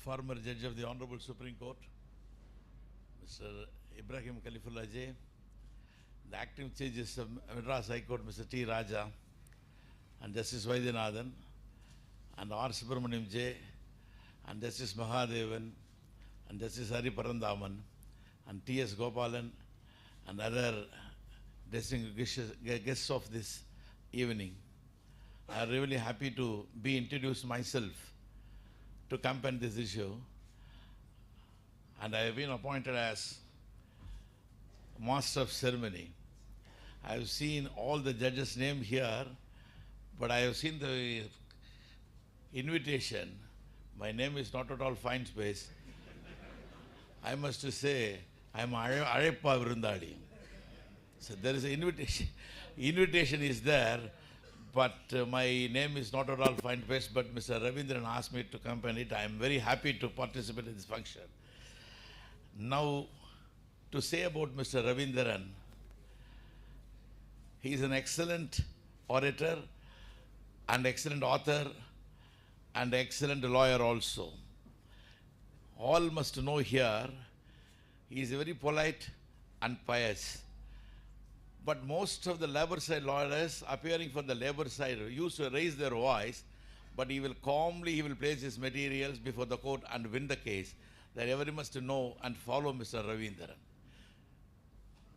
former judge of the Hon'ble Supreme Court, Mr.Ibrahim Kalifulla J, the acting Chief Justice of Madras High Court, Mr. T.Raja, and Justice Vaidyanathan, and R. Subramaniam J, and Justice Mahadevan, and Justice Hari Parandaman, and T.S. Gopalan, and other distinguished guests of this evening. I am really happy to be introduced myself to campaign this issue, and I have been appointed as Master of Ceremony. I have seen all the judges' names here, but I have seen the invitation. My name is not at all fine space. I must say, I am Azhappa Virundadi. So there is an invitation. Invitation is there, but my name is not at all fine space, but Mr. Ravindran asked me to accompany it. I am very happy to participate in this function. Now, to say about Mr. Ravindran, he is an excellent orator and excellent author and excellent lawyer also. All must know here, he is very polite and pious. But most of the Labour side lawyers appearing from the Labour side used to raise their voice, but he will calmly, place his materials before the court and win the case. That everyone must know and follow Mr. Ravindran.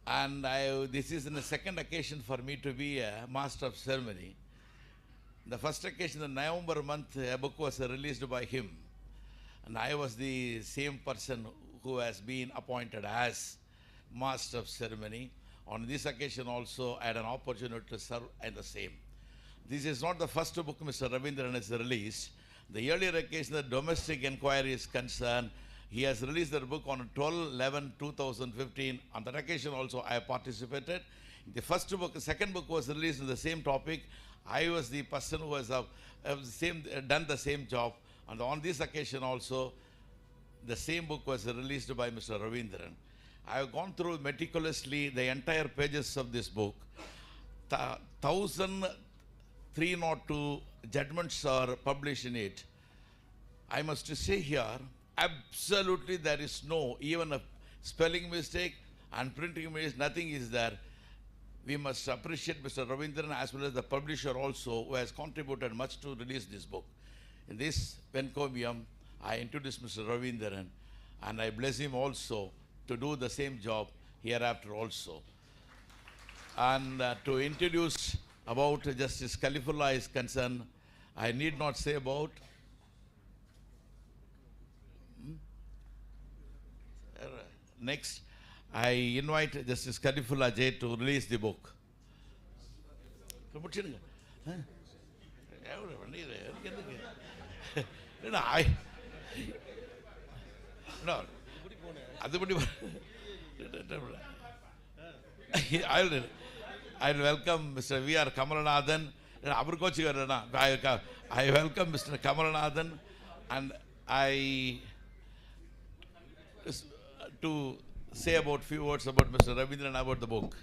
And this is the second occasion for me to be a Master of Ceremony. The first occasion in November month, a book was released by him. And I was the same person who has been appointed as Master of Ceremony. On this occasion also, I had an opportunity to serve in the same. This is not the first book Mr. Ravindran has released. The earlier occasion, the domestic inquiry is concerned, he has released the book on 12/11/2015. On that occasion also, I participated. The first book, the second book was released on the same topic. I was the person who has done the same job. And on this occasion also, the same book was released by Mr. Ravindran. I have gone through meticulously the entire pages of this book. 1,302 judgments are published in it. I must say here, absolutely there is no, even a spelling mistake and printing mistake, nothing is there. We must appreciate Mr. Ravindran as well as the publisher also, who has contributed much to release this book. In this encomium, I introduce Mr. Ravindran, and I bless him also to do the same job hereafter also. And to introduce about Justice Kalifulla is concerned, I need not say about. Next, I invite Justice Kalifulla J to release the book. I'll welcome Mr. V.R. Kamalanathan. I welcome Mr. Kamalanathan, and I to say about few words about Mr. Ravindran about the book.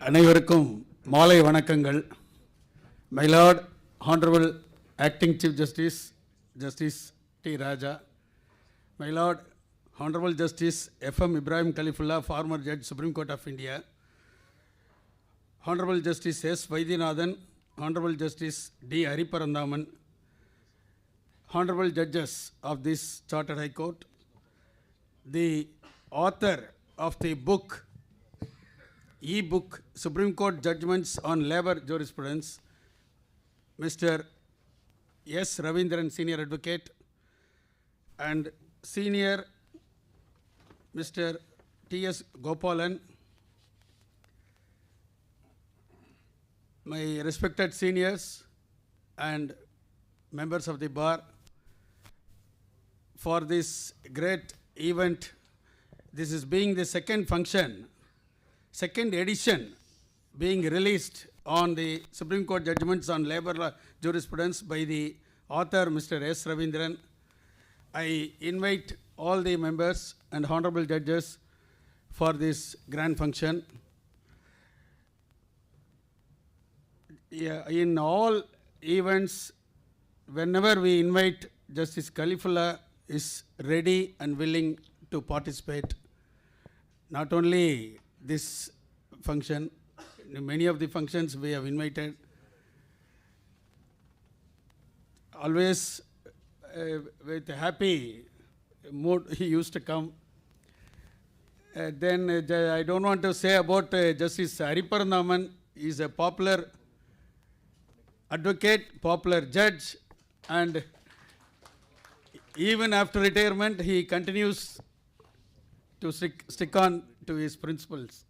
அனைவருக்கும் மாலை வணக்கங்கள். My Lord, Honorable Acting Chief Justice, Justice T.Raja, My Lord, Hon'ble Justice F.M.Ibrahim Kalifulla, former Judge, Supreme Court of India, Hon'ble Justice S. Vaidyanathan, Hon'ble Justice D. Hari Parandaman, Hon'ble Judges of this Chartered High Court, the author of the book, e-book Supreme Court Judgments on Labour Jurisprudence, Mr. S. Ravindran, Senior Advocate, and Senior Mr. T.S. Gopalan, my respected seniors and members of the bar, for this great event. This is being the second function, second edition being released on the Supreme Court judgments on Labour Jurisprudence by the author Mr.S. Ravindran. I invite all the members and honorable judges for this grand function. In all events, whenever we invite, Justice Kalifulla is ready and willing to participate. Not only this function, in many of the functions we have invited. Always with a happy mood he used to come. Then I don't want to say about Justice Hariparandaman. He is a popular advocate, popular judge, and even after retirement he continues to stick on to his principles.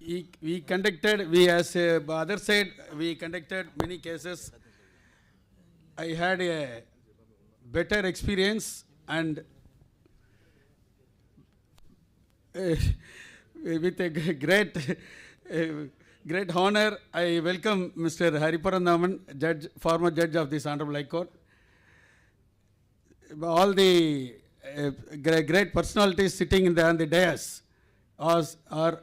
As other side, we conducted many cases. I had a better experience, and with a great honor, I welcome Mr. Hariparandaman, former judge of this Hon'ble High Court. All the great personalities sitting on the dais are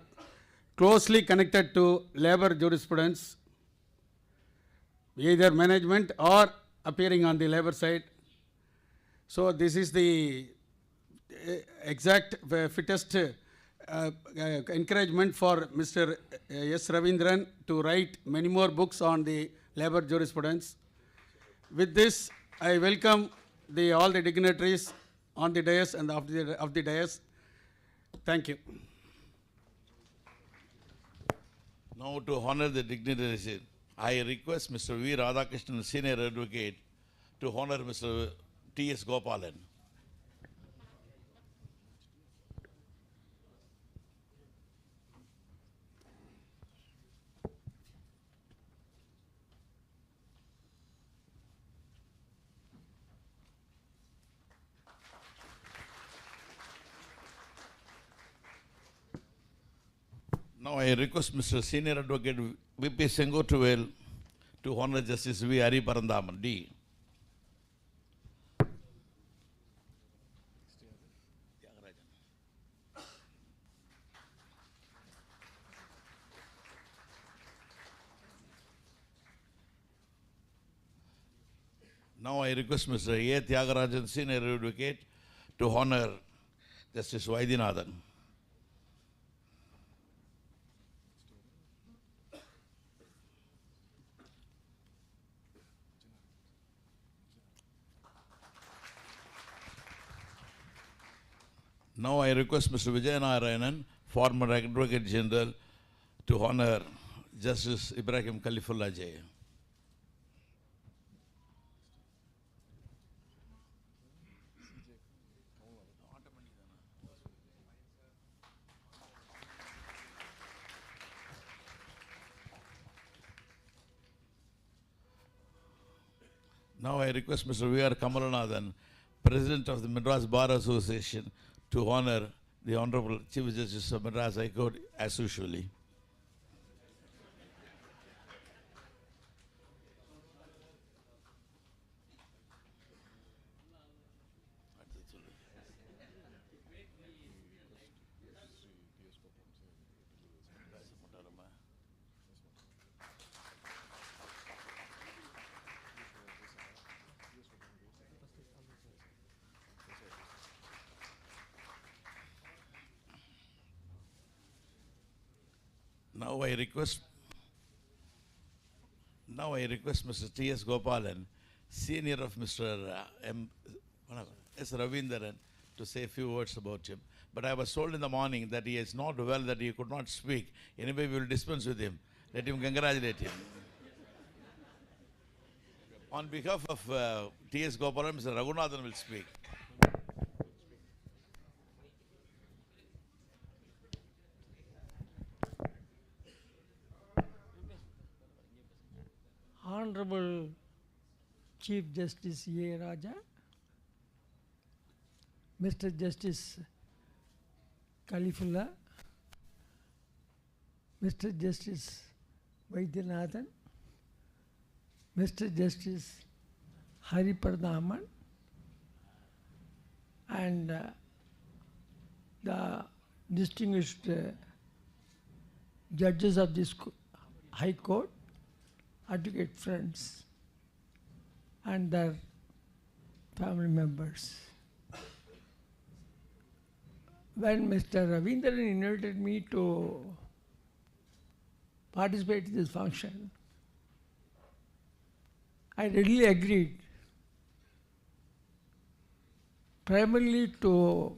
closely connected to labor jurisprudence, either management or appearing on the labor side. So this is the exact fittest encouragement for Mr. S. Ravindran to write many more books on the labor jurisprudence. With this, I welcome all the dignitaries on the dais and of the dais. Thank you. Now to honor the dignitaries, I request Mr. V. Radhakrishnan, Senior Advocate, to honor Mr. T.S. Gopalan. Now I request Mr. Senior Advocate V.P. Sengotuvel to honor Justice V. Hariparandaman, D. Now I request Mr. A. Tyagarajan, Senior Advocate, to honor Justice Vaidyanathan. Now I request Mr. Vijayanarayanan, former Advocate General, to honor Justice Ibrahim Kalifulla J. Now I request Mr. V.R. Kamalanathan, President of the Madras Bar Association, to honor the Honorable Chief Justice of Madras High Court as usually. Now I request Mr. T.S. Gopalan, Senior of Mr. S. Ravindran, to say a few words about him. But I was told in the morning that he is not well, that he could not speak. Anyway, we will dispense with him. Let him congratulate him. On behalf of T.S. Gopalan, Mr. Raghunathan will speak. Honorable Chief Justice T.Raja, Mr.Justice Kalifulla, Mr.Justice Vaidyanathan, Mr.Justice Haripardaman, and the distinguished judges of this High Court, advocate friends, and their family members. When Mr. Ravindran invited me to participate in this function, I readily agreed, primarily to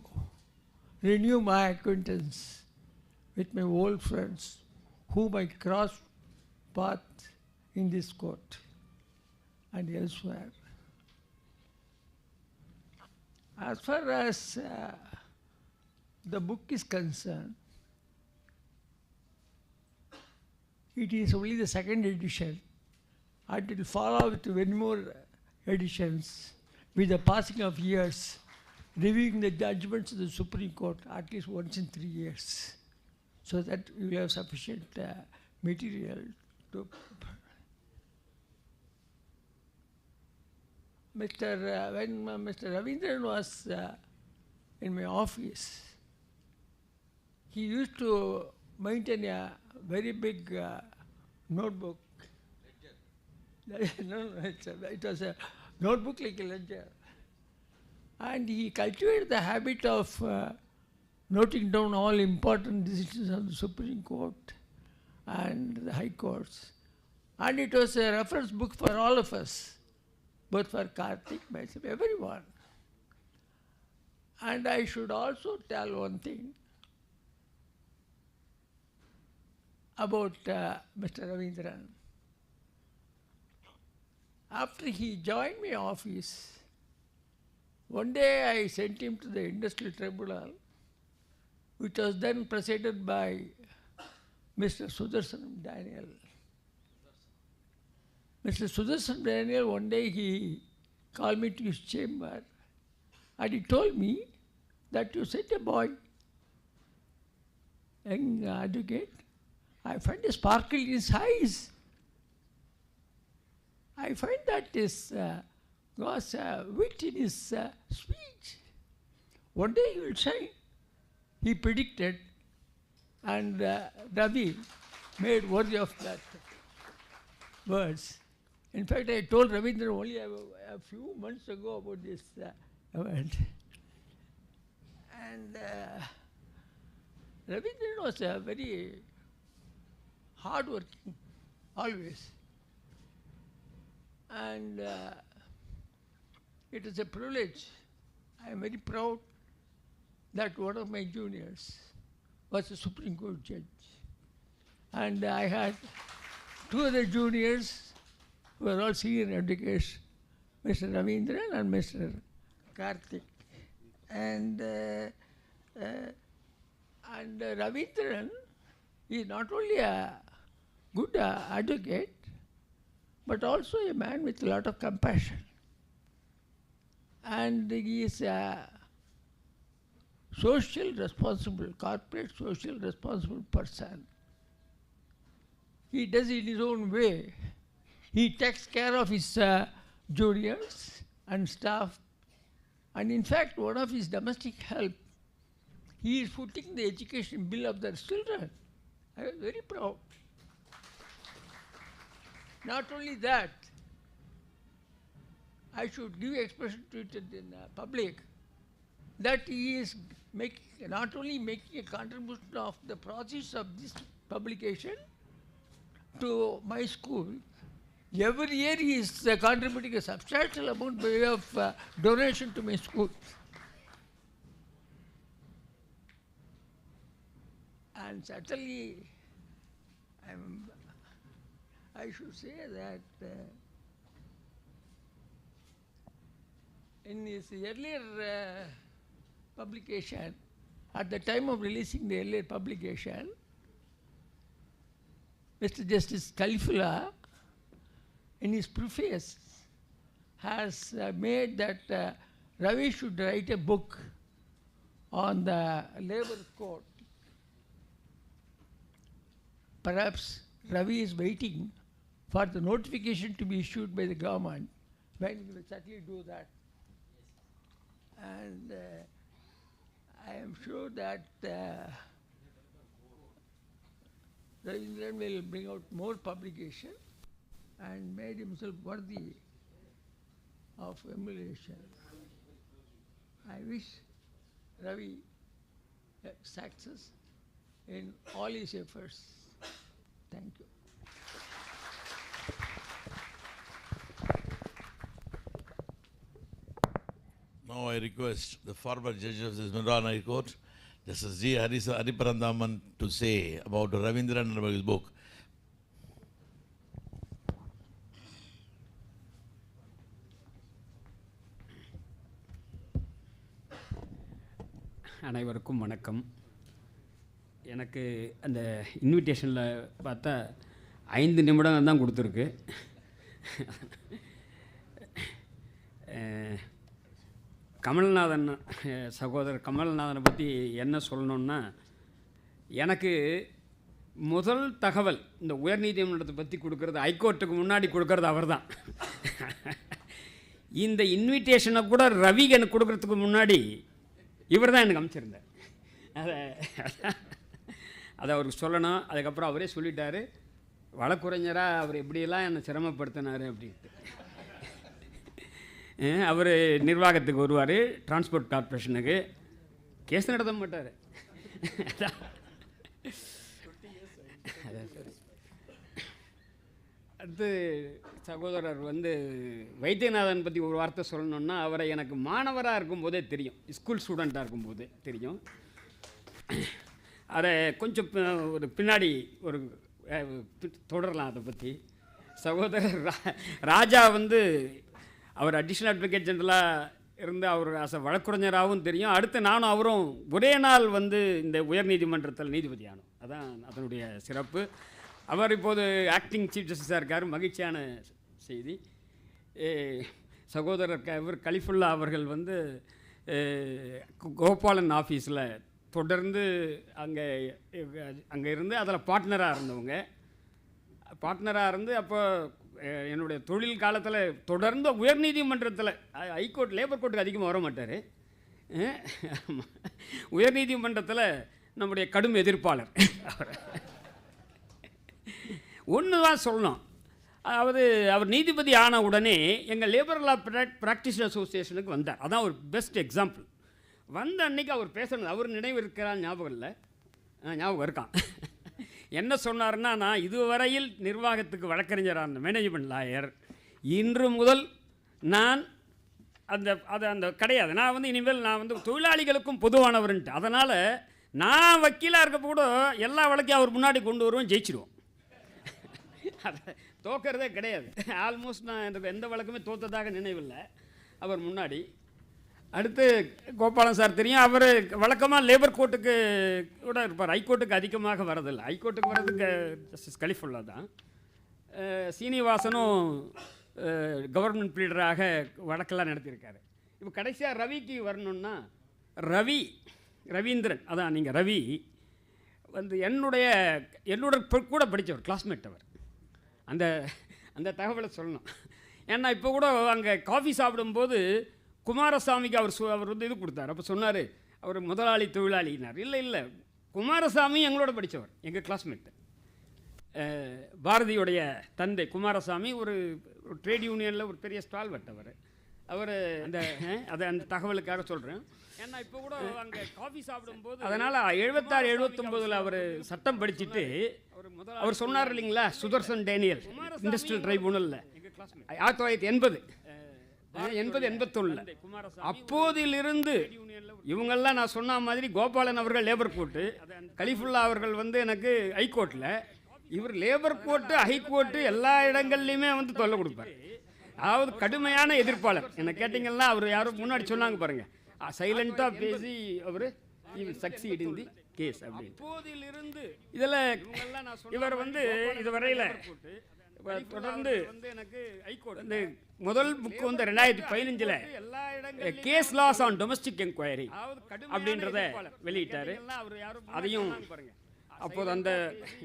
renew my acquaintance with my old friends whom I crossed paths in this court and elsewhere. As far as the book is concerned, it is only the second edition, and it will follow with many more editions with the passing of years, reviewing the judgments of the Supreme Court at least once in 3 years, so that you will have sufficient material to. When Mr. Ravindran was in my office, he used to maintain a very big notebook. Ledger. No, it was a notebook like a ledger. And he cultivated the habit of noting down all important decisions of the Supreme Court and the High Courts. And it was a reference book for all of us, both for Karthik, myself, everyone. And I should also tell one thing about Mr. Ravindran. After he joined my office, one day I sent him to the Industrial Tribunal, which was then presided by Mr. Sudarshanam Daniel. Mr. Sudarshanam Daniel, one day he called me to his chamber and he told me that you sent a boy, young advocate. I find a sparkle in his eyes. I find that his was wit in his speech. One day he will shine. He predicted, and Ravi made worthy of that words. In fact, I told Ravindran only a few months ago about this event. And Ravindran was a very hard-working, always. And it is a privilege. I am very proud that one of my juniors was a Supreme Court judge. And I had two other juniors who were all senior advocates, Mr. Ravindran and Mr. Karthik. And Ravindran is not only a good advocate, but also a man with a lot of compassion. And he is a social responsible, corporate social responsible person. He does it in his own way. He takes care of his juniors and staff. And in fact, one of his domestic help, he is footing the education bill of their children. I was very proud. Not only that, I should give expression to it in public, that he is not only making a contribution of the process of this publication to my school, every year he is contributing a substantial amount by way of donation to my school. And certainly, I should say that in his earlier publication, at the time of releasing the earlier publication, Mr. Justice Kalifulla, in his preface, has made that Ravi should write a book on the Labour Code. Perhaps Ravi is waiting for the notification to be issued by the government, when he will certainly do that. And I am sure that Ravindran will bring out more publication and made himself worthy of emulation. I wish Ravi success in all his efforts. Thank you. Now I request the former judge of this Madras High Court, Justice G. Hariparandaman, to say about Ravindran and about his book. அனைவருக்கும் வணக்கம். எனக்கு அந்த இன்விடேஷனில் பார்த்தா 5 நிமிடம் தான் கொடுத்துருக்கு. கமல்நாதன் சகோதரர் கமல்நாதனை பற்றி என்ன சொல்லணுன்னா, எனக்கு முதல் தகவல் இந்த உயர்நீதிமன்றத்தை பற்றி கொடுக்கறது, ஹைகோர்ட்டுக்கு முன்னாடி கொடுக்கறது அவர் தான். இந்த இன்விடேஷனை கூட ரவி எனக்கு கொடுக்கறதுக்கு முன்னாடி இவர் தான் எனக்கு அமைச்சிருந்தார். அதை அவருக்கு சொல்லணும். அதுக்கப்புறம் அவரே சொல்லிட்டார், வழக்குரைஞராக அவர் எப்படியெல்லாம் என்னை சிரமப்படுத்தினார் அப்படின்ட்டு. அவர் நிர்வாகத்துக்கு வருவார், டிரான்ஸ்போர்ட் கார்பரேஷனுக்கு கேஸ் நடத்த மாட்டார். அடுத்து சகோதரர் வைத்தியநாதன் பற்றி ஒரு வார்த்தை சொல்லணுன்னா, அவரை எனக்கு மாணவராக இருக்கும்போதே தெரியும், ஸ்கூல் ஸ்டூடெண்ட்டாக இருக்கும்போதே தெரியும். அதை கொஞ்சம் ஒரு பின்னாடி ஒரு தொடரலாம் அதை பற்றி. சகோதரர் ராஜா அவர் அடிஷ்னல் அட்வொகேட் ஜெனரலாக இருந்து அவர் வழக்குரைஞராகவும் தெரியும். அடுத்து நானும் அவரும் ஒரே நாள் இந்த உயர்நீதிமன்றத்தில் நீதிபதி ஆனோம். அதான் அதனுடைய சிறப்பு. அவர் இப்போது ஆக்டிங் சீஃப் ஜஸ்டிஸாக இருக்கார். மகிழ்ச்சியான செய்தி. சகோதரர் கலிஃபுல்லா அவர்கள் கோபாலன் ஆஃபீஸில் தொடர்ந்து அங்கே இருந்து அதில் பார்ட்னராக இருந்தவங்க. பார்ட்னராக இருந்து அப்போ என்னுடைய தொழில் காலத்தில் தொடர்ந்து உயர்நீதிமன்றத்தில், ஹைகோர்ட் லேபர் கோர்ட்டுக்கு அதிகமாக வர மாட்டார். உயர்நீதிமன்றத்தில் நம்முடைய கடும் எதிர்ப்பாளர். ஒன்று தான் சொல்லணும், அதாவது அவர் நீதிபதி ஆன உடனே எங்கள் லேபர் லா ப்ராக்டிஸ் அசோசியேஷனுக்கு வந்தார். அதான் ஒரு பெஸ்ட் எக்ஸாம்பிள். வந்த அன்றைக்கி அவர் பேசுனது, அவர் நினைவு இருக்கிறான்னு ஞாபகம் இல்லை, ஞாபகம் இருக்கான். என்ன சொன்னார்னா, நான் இதுவரையில் நிர்வாகத்துக்கு வழக்கறிஞரான மேனேஜ்மெண்ட் லாயர், இன்று முதல் நான் அந்த கிடையாது, நான் இனிமேல் நான் தொழிலாளிகளுக்கும் பொதுவானவர்ன்ட்டு. அதனால் நான் வக்கீலாக இருக்கப்போ கூட எல்லா வழக்கையும் அவர் முன்னாடி கொண்டு வருவோம், ஜெயிச்சிடுவோம். அதை தோக்கிறதே கிடையாது. ஆல்மோஸ்ட் நான் எனக்கு எந்த வழக்குமே தோற்றதாக நினைவில்லை அவர் முன்னாடி. அடுத்து கோபாலன் சார் தெரியும், அவர் வழக்கமாக லேபர் கோர்ட்டுக்கு கூட இருப்பார், ஹைகோர்ட்டுக்கு அதிகமாக வரதில்லை. ஹைகோர்ட்டுக்கு வர்றதுக்கு ஜஸ்டிஸ் கலிஃபுல்லா தான். சீனிவாசனும் கவர்மெண்ட் ப்ளீடராக வழக்கெல்லாம் நடத்தியிருக்காரு. இப்போ கடைசியாக ரவிக்கு வரணுன்னா, ரவீந்திரன், அதான் நீங்கள் ரவி என்னோட கூட படித்தவர், கிளாஸ்மேட் அவர். அந்த தகவலை சொல்லணும். ஏன்னா இப்போ கூட அங்கே காஃபி சாப்பிடும்போது குமாரசாமிக்கு அவர் இது கொடுத்தார். அப்போ சொன்னார், அவர் முதலாளி தொழிலாளினார். இல்லை, குமாரசாமி எங்களோட படித்தவர், எங்கள் கிளாஸ்மேட்டு. பாரதியுடைய தந்தை குமாரசாமி ஒரு ட்ரேட் யூனியனில் ஒரு பெரிய ஸ்டால் வெட்டவர். அவர் அந்த தகவலுக்காக சொல்கிறேன். ஏன்னா இப்போ கூட அங்கே காஃபி சாப்பிடும்போது, அதனால் 76, 79 அவர் சட்டம் படிச்சுட்டு அவர் சொன்னார் இல்லைங்களா, சுதர்சன் டேனியல் இண்டஸ்ட்ரியல் ட்ரைபூனலில் 1980, 81. அப்போதிலிருந்து இவங்கெல்லாம் நான் சொன்ன மாதிரி கோபாலன் அவர்கள் லேபர் கோர்ட்டு, கலிஃபுல்லா அவர்கள் எனக்கு ஹைகோர்ட்டில், இவர் லேபர் கோர்ட்டு ஹைகோர்ட்டு எல்லா இடங்கள்லையுமே தொல்லை கொடுப்பார். அதாவது கடுமையான எதிர்ப்பாளர். என்ன கேட்டிங்கன்னா, அவர் யாரும் முன்னாடி சொன்னாங்க பாருங்கள், சைலண்ட்டாக பேசி அவர் சக்சீட் இன் தி கேஸ் அப்படின்னு. அப்போதிலிருந்து இதில் இவர் இதுவரையில் தொடர்ந்து எனக்கு ஹைகோர்ட் இந்த முதல் புக்கு வந்து 2015 எல்லா இடங்களிலும் case laws on domestic enquiry அப்படின்றத வெளியிட்டார். அதையும் அப்போது அந்த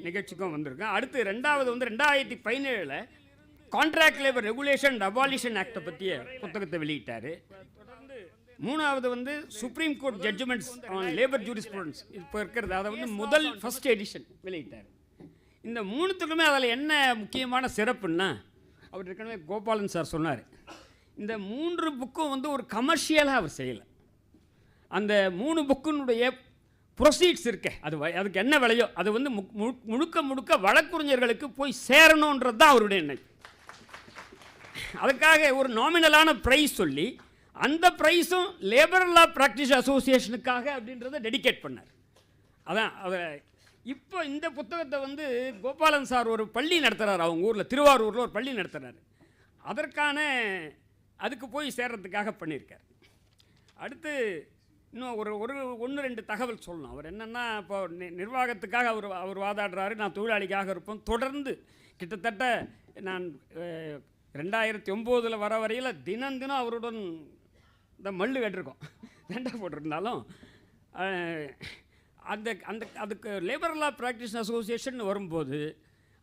நிகழ்ச்சிக்கும் வந்திருக்கேன். அடுத்து ரெண்டாவது வந்து 2017 contract labour regulation and abolition ஆக்டை பற்றிய புத்தகத்தை வெளியிட்டார். மூணாவது வந்து supreme court judgments on labour jurisprudence இப்போ இருக்கிறது, அதை வந்து முதல் ஃபர்ஸ்ட் எடிஷன் வெளியிட்டார். இந்த மூணுத்துக்குமே அதில் என்ன முக்கியமான சிறப்புன்னா, அவர் ஏற்கனவே கோபாலன் சார் சொன்னார், இந்த 3 புக்கும் வந்து ஒரு கமர்ஷியலாக அவர் செய்யலை. அந்த 3 புக்கினுடைய ப்ரொசீட்ஸ் இருக்க அதுக்கு என்ன விலையோ அது வந்து முழுக்க வழக்குரைஞர்களுக்கு போய் சேரணுன்றது தான் அவருடைய எண்ணம். அதுக்காக ஒரு நாமினலான ப்ரைஸ் சொல்லி அந்த ப்ரைஸும் லேபர் லா ப்ராக்டிஸ் அசோசியேஷனுக்காக அப்படின்றத டெடிகேட் பண்ணார். அதான் அதை இப்போ இந்த புத்தகத்தை வந்து கோபாலன் சார் ஒரு பள்ளி நடத்துகிறார், அவங்க ஊரில் திருவாரூரில் ஒரு பள்ளி நடத்துகிறார். அதுக்கு போய் சேர்றதுக்காக பண்ணியிருக்கார். அடுத்து இன்னும் ஒரு 1-2 தகவல் சொல்லணும். அவர் என்னென்னா, இப்போ நிர்வாகத்துக்காக அவர் வாதாடுறாரு, நான் தொழிலாளிக்காக இருப்போம். தொடர்ந்து கிட்டத்தட்ட நான் 2009 வர வரையில் தினம் அவருடன் இந்த மல்லு கேட்டிருக்கோம், சண்டை போட்டிருந்தாலும் அதுக்கு லேபர் லா ப்ராக்டிஸ் அசோசியேஷன் வரும்போது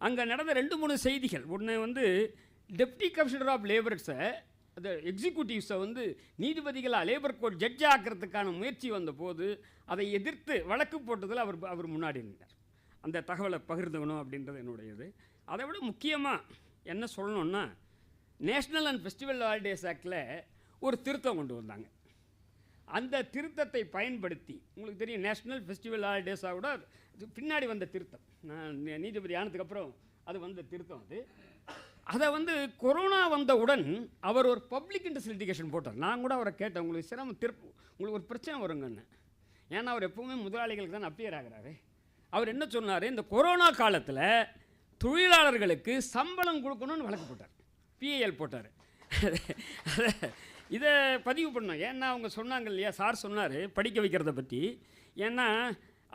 அங்கே நடந்த 2-3 செய்திகள். ஒன்று வந்து டெப்டி கமிஷனர் ஆஃப் லேபர்ஸை அந்த எக்ஸிக்யூட்டிவ்ஸை வந்து நீதிபதிகளாக லேபர் கோர்ட் ஜட்ஜ் ஆக்கிறதுக்கான முயற்சி வந்தபோது அதை எதிர்த்து வழக்கு போட்டதில் அவர் முன்னாடி இருந்தார். அந்த தகவலை பகிர்ந்துக்கணும் அப்படின்றது என்னுடையது. அதை விட முக்கியமாக என்ன சொல்லணுன்னா, நேஷ்னல் அண்ட் ஃபெஸ்டிவல் ஹாலிடேஸ் ஆக்டில் ஒரு திருத்தம் கொண்டு வந்தாங்க. அந்த திருத்தத்தை பயன்படுத்தி, உங்களுக்கு தெரியும் நேஷ்னல் ஃபெஸ்டிவல் ஹாலிடேஸாக கூட பின்னாடி வந்த திருத்தம், நான் நீதிபதி ஆனதுக்கப்புறம் அது வந்த திருத்தம். அதை வந்து கொரோனா வந்தவுடன் அவர் ஒரு பப்ளிக் இன்ட்ரெஸ்ட் லிட்டிகேஷன் போட்டார். நான் கூட அவரை கேட்டேன், உங்களுக்கு சிரமம் உங்களுக்கு ஒரு பிரச்சனை வருங்கன்னு. ஏன்னா அவர் எப்போவுமே முதலாளிகளுக்கு தான் அப்பியர் ஆகிறாரு. அவர் என்ன சொன்னார், இந்த கொரோனா காலத்தில் தொழிலாளர்களுக்கு சம்பளம் கொடுக்கணும்னு வழக்கு போட்டார், பிஏஎல் போட்டார். இதை பதிவு பண்ணோம். ஏன்னா அவங்க சொன்னாங்க இல்லையா, சார் சொன்னார் படிக்க வைக்கிறத பற்றி. ஏன்னா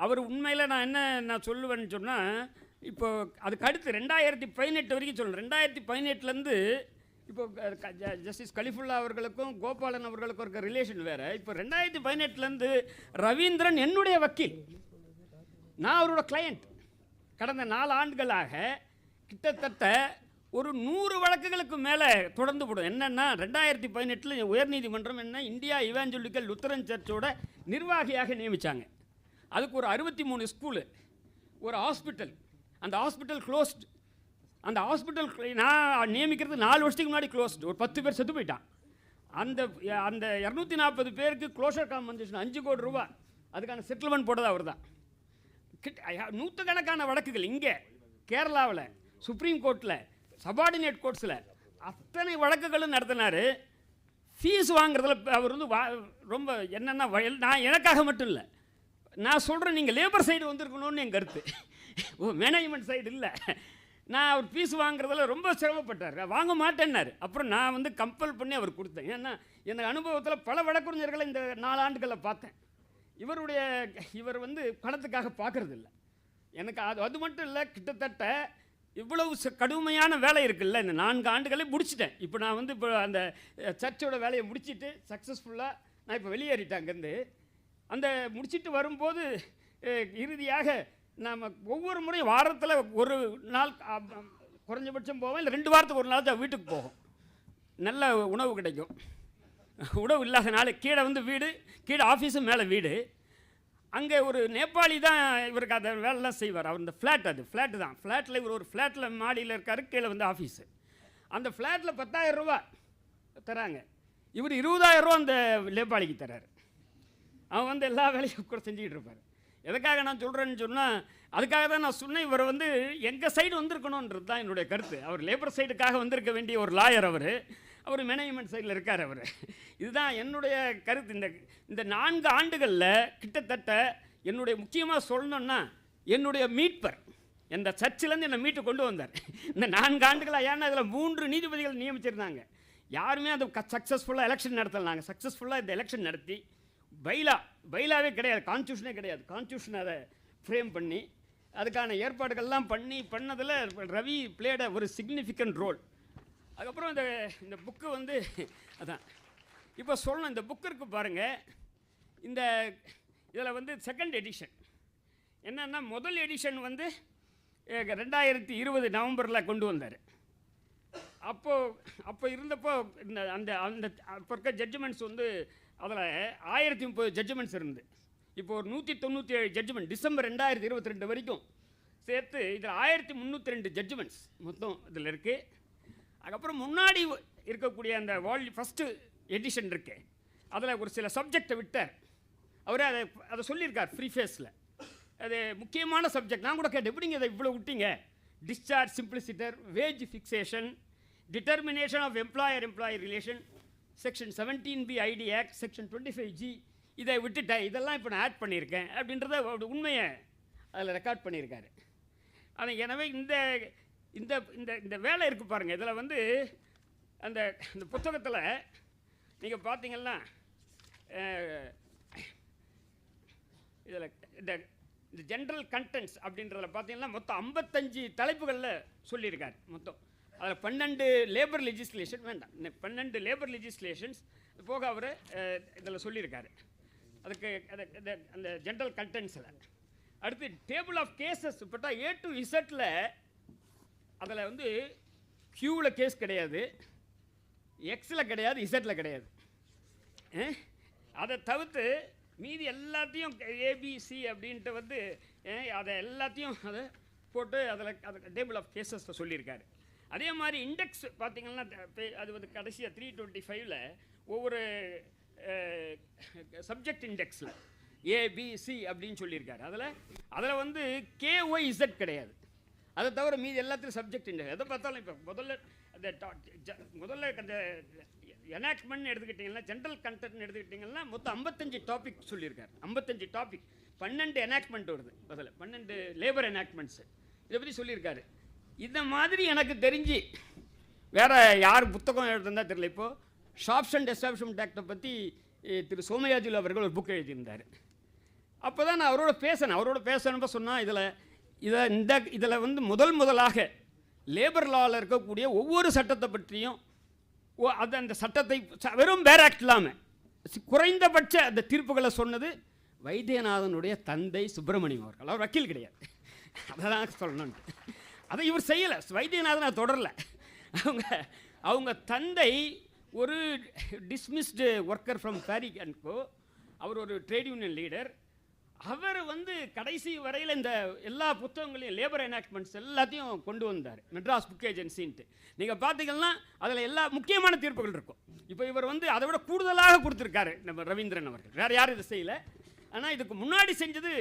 அவர் உண்மையில் நான் சொல்லுவேன்னு சொன்னால், இப்போ அதுக்கு அடுத்து 2018 வரைக்கும் சொல்லணும். 2018 இப்போ ஜஸ்டிஸ் கலிஃபுல்லா அவர்களுக்கும் கோபாலன் அவர்களுக்கும் இருக்க ரிலேஷன் வேறு. இப்போ 2018 ரவீந்திரன் என்னுடைய வக்கீல், நான் அவரோட கிளையண்ட். கடந்த 4 ஆண்டுகளாக கிட்டத்தட்ட ஒரு 100 வழக்குகளுக்கு மேலே தொடர்ந்து போடும். என்னென்னா 2018 உயர்நீதிமன்றம் இந்தியா இவாஞ்சலிக்கல் லுத்தரன் சர்ச்சோட நிர்வாகியாக நியமித்தாங்க. அதுக்கு ஒரு 63 ஸ்கூலு, ஒரு ஹாஸ்பிட்டல், அந்த ஹாஸ்பிட்டல் க்ளோஸ்டு. அந்த ஹாஸ்பிட்டல் நான் நியமிக்கிறது 4 வருஷத்துக்கு முன்னாடி க்ளோஸ்டு. ஒரு 10 பேர் செத்து போயிட்டான். அந்த 240 பேருக்கு க்ளோஷர் காம்பன்சேஷன் 5 கோடி ரூபாய், அதுக்கான செட்டில்மெண்ட் போட்டது அவர் தான். நூற்றுக்கணக்கான வழக்குகள் இங்கே கேரளாவில் சுப்ரீம் கோர்ட்டில் சபார்டினேட் கோர்ட்ஸில் அத்தனை வழக்குகளும் நடத்தினார். ஃபீஸ் வாங்குறதுல அவர் வந்து ரொம்ப என்னென்னா, நான் எனக்காக மட்டும் இல்லை, நான் சொல்கிறேன், நீங்கள் லேபர் சைடு வந்திருக்கணும்னு என் கருத்து, மேனேஜ்மெண்ட் சைடு இல்லை. நான் அவர் ஃபீஸ் வாங்குறதுல ரொம்ப சிரமப்பட்டார், வாங்க மாட்டேன்னாரு. அப்புறம் நான் வந்து கம்பல் பண்ணி அவர் கொடுத்தேன். ஏன்னா எனக்கு அனுபவத்தில் பல வழக்கறிஞர்களை இந்த 4 ஆண்டுகளில் பார்த்தேன். இவர் வந்து பணத்துக்காக பார்க்கறது இல்லை. எனக்கு அது மட்டும் இல்லை, கிட்டத்தட்ட இவ்வளவு கடுமையான வேலை இருக்குல்ல, இந்த 4 ஆண்டுகளே முடிச்சிட்டேன். இப்போ நான் வந்து இப்போ அந்த சர்ச்சோட வேலையை முடிச்சுட்டு சக்ஸஸ்ஃபுல்லாக நான் இப்போ வெளியேறிட்டேன் அங்கேருந்து. அந்த முடிச்சுட்டு வரும்போது இறுதியாக நாம் ஒவ்வொரு முறையும் வாரத்தில் ஒரு நாள் குறைஞ்சபட்சம் போவோம், இல்லை 2 வாரத்துக்கு ஒரு நாள் தான் வீட்டுக்கு போகும். நல்ல உணவு கிடைக்கும். உணவு இல்லாத நாள் கீழே வந்து வீடு, கீழே ஆஃபீஸு, மேலே வீடு. அங்கே ஒரு நேபாளி தான் இவருக்கு அந்த வேலைலாம் செய்வார். அவர் இந்த ஃப்ளாட்டு தான். ஃப்ளாட்டில் இவர் ஒரு ஃப்ளாட்டில் மாடியில் இருக்கார், கீழே வந்து ஆஃபீஸு. அந்த ஃப்ளாட்டில் 10,000 ரூபா தராங்க. இவர் 20,000 ரூபா அந்த நேபாளிக்கு தரார். அவன் வந்து எல்லா வேலையும் கூட செஞ்சுக்கிட்டு இருப்பார். எதுக்காக நான் சொல்கிறேன்னு சொன்னால், அதுக்காக தான் நான் சொன்னேன், இவர் வந்து எங்கள் சைடு வந்திருக்கணுன்றது தான் என்னுடைய கருத்து. அவர் லேபர் சைடுக்காக வந்திருக்க வேண்டிய ஒரு லாயர் அவர் மேனேஜ்மெண்ட் சைடில் இருக்கார் அவர். இதுதான் என்னுடைய கருத்து. இந்த 4 ஆண்டுகளில் கிட்டத்தட்ட என்னுடைய முக்கியமாக சொல்லணுன்னா, என்னுடைய மீட்பர் இந்த சர்ச்சிலேருந்து என்னை மீட்டு கொண்டு வந்தார். இந்த 4 ஆண்டுகளாக. ஏன்னா அதில் 3 நீதிபதிகள் நியமிச்சிருந்தாங்க. யாருமே அது சக்ஸஸ்ஃபுல்லாக எலெக்ஷன் நடத்தலை. நாங்கள் சக்ஸஸ்ஃபுல்லாக இந்த எலெக்ஷன் நடத்தி பைலாவே கிடையாது, கான்ஸ்டியூஷனே கிடையாது. கான்ஸ்டியூஷன் அதை ஃப்ரேம் பண்ணி அதுக்கான ஏற்பாடுகள்லாம் பண்ணதில் ரவி பிளேட் ஒரு சிக்னிஃபிகண்ட் ரோல். அதுக்கப்புறம் இந்த புக்கு வந்து அதான் இப்போ சொல்லணும். இந்த புக்கு இருக்குது பாருங்கள். இதில் வந்து செகண்ட் எடிஷன் என்னென்னா, முதல் எடிஷன் வந்து 2020 நவம்பரில் கொண்டு வந்தார். அப்போ இருந்தப்போ அந்த அப்போ இருக்க ஜட்ஜ்மெண்ட்ஸ் வந்து அதில் 1030 ஜட்ஜ்மெண்ட்ஸ் இருந்து இப்போ ஒரு 197 ஜட்ஜ்மெண்ட் டிசம்பர் 2022 வரைக்கும் சேர்த்து இதில் 1302 ஜட்ஜ்மெண்ட்ஸ் மொத்தம் இதில் இருக்குது. அதுக்கப்புறம் முன்னாடி இருக்கக்கூடிய அந்த ஃபஸ்ட்டு எடிஷன் இருக்கு, அதில் ஒரு சில சப்ஜெக்டை விட்டார். அவரே அதை சொல்லியிருக்கார் ப்ரீஃபேஸில். அது முக்கியமான சப்ஜெக்ட். நான் கூட கேட்டேன், எப்படிங்க இதை இவ்வளோ விட்டீங்க? Discharge simpliciter, wage fixation, determination of employer relation, section 17B ID act, section 25G, இதை விட்டுட்டேன், இதெல்லாம் இப்போ நான் ஆட் பண்ணியிருக்கேன் அப்படின்றத உண்மையை அதில் ரெக்கார்ட் பண்ணியிருக்காரு. ஆனால் எனவே இந்த வேலை இருக்குது பாருங்கள். இதில் வந்து அந்த புத்தகத்தில் நீங்கள் பார்த்தீங்கன்னா இதில் இந்த ஜென்ரல் கண்டென்ட்ஸ் அப்படின்றதில் பார்த்தீங்கன்னா மொத்தம் 55 தலைப்புகளில் சொல்லியிருக்காரு. மொத்தம் அதில் 12 லேபர் லெஜிஸ்லேஷன் வேண்டாம் 12 லேபர் லெஜிஸ்லேஷன்ஸ் போக அவர் இதில் சொல்லியிருக்காரு. அதுக்கு அந்த ஜென்ரல் கண்டென்ட்ஸில் அடுத்து டேபிள் ஆஃப் கேசஸ் பட்டா A to Zல அதில் வந்து Qவில் கேஸ் கிடையாது, Xயில் கிடையாது, Zயில் கிடையாது. அதை தவிர்த்து மீதி எல்லாத்தையும் ABC அப்படின்ட்டு வந்து அதை எல்லாத்தையும் அதை போட்டு அதில் டேபிள் ஆஃப் கேசஸ் சொல்லியிருக்காரு. அதே மாதிரி இண்டெக்ஸ் பார்த்திங்கன்னா அது வந்து கடைசியாக 325ல் ஒவ்வொரு சப்ஜெக்ட் இண்டெக்ஸில் ABC அப்படின்னு சொல்லியிருக்காரு. அதில் வந்து KYZ கிடையாது. அதை தவிர மீதி எல்லாத்துக்கும் சப்ஜெக்ட் இண்டெக்ஸ். எதை பார்த்தாலும் இப்போ முதல்ல அந்த எனாக்ட்மெண்ட் எடுத்துக்கிட்டிங்கன்னா, ஜென்ரல் கண்டென்ட் எடுத்துக்கிட்டிங்கன்னா மொத்தம் 55 டாபிக் சொல்லியிருக்காரு. 55 டாபிக், 12 எனாக்ட்மெண்ட் வருது. அதில் 12 லேபர் எனாக்ட்மெண்ட்ஸு இதை பற்றி சொல்லியிருக்காரு. இந்த மாதிரி எனக்கு தெரிஞ்சு வேறு யார் புத்தகம் எழுதுனா தெரியல. இப்போது ஷாப்ஸ் அண்ட் எஸ்டாப்ளிஷ்மெண்ட் ஆக்டை பற்றி திரு சோமயாஜுலு அவர்கள் ஒரு புக் எழுதியிருந்தார். அப்போ தான் நான் அவரோட பேசணும்னு சொன்னால் இதில் வந்து முதலாக லேபர் லாவில் இருக்கக்கூடிய ஒவ்வொரு சட்டத்தை பற்றியும் அந்த சட்டத்தை வெறும் பேர் ஆக்ட் இல்லாமல் குறைந்தபட்ச அந்த தீர்ப்புகளை சொன்னது வைத்தியநாதனுடைய தந்தை சுப்பிரமணியம் அவர்கள். அவர் வக்கீல் கிடையாது, அதை தான் சொல்லணுன்ட்டு. அதை இவர் செய்யலை, வைத்தியநாதன் அதை தொடரலை. அவங்க தந்தை ஒரு டிஸ்மிஸ்டு ஒர்க்கர் ஃப்ரம் ஃபேரிக் அண்ட் கோ, அவர் ஒரு ட்ரேட் யூனியன் லீடர். அவர் வந்து கடைசி வரையில் இந்த எல்லா புத்தகங்களையும் லேபர் எனாக்ட்மெண்ட்ஸ் எல்லாத்தையும் கொண்டு வந்தார், மெட்ராஸ் புக் ஏஜென்சின்ட்டு. நீங்கள் பார்த்தீங்கன்னா அதில் எல்லா முக்கியமான தீர்ப்புகள் இருக்கும். இப்போ இவர் வந்து அதை விட கூடுதலாக கொடுத்துருக்காரு நம்ம ரவீந்திரன் அவர்கள். வேறு யாரும் இதை செய்யலை. ஆனால் இதுக்கு முன்னாடி செஞ்சது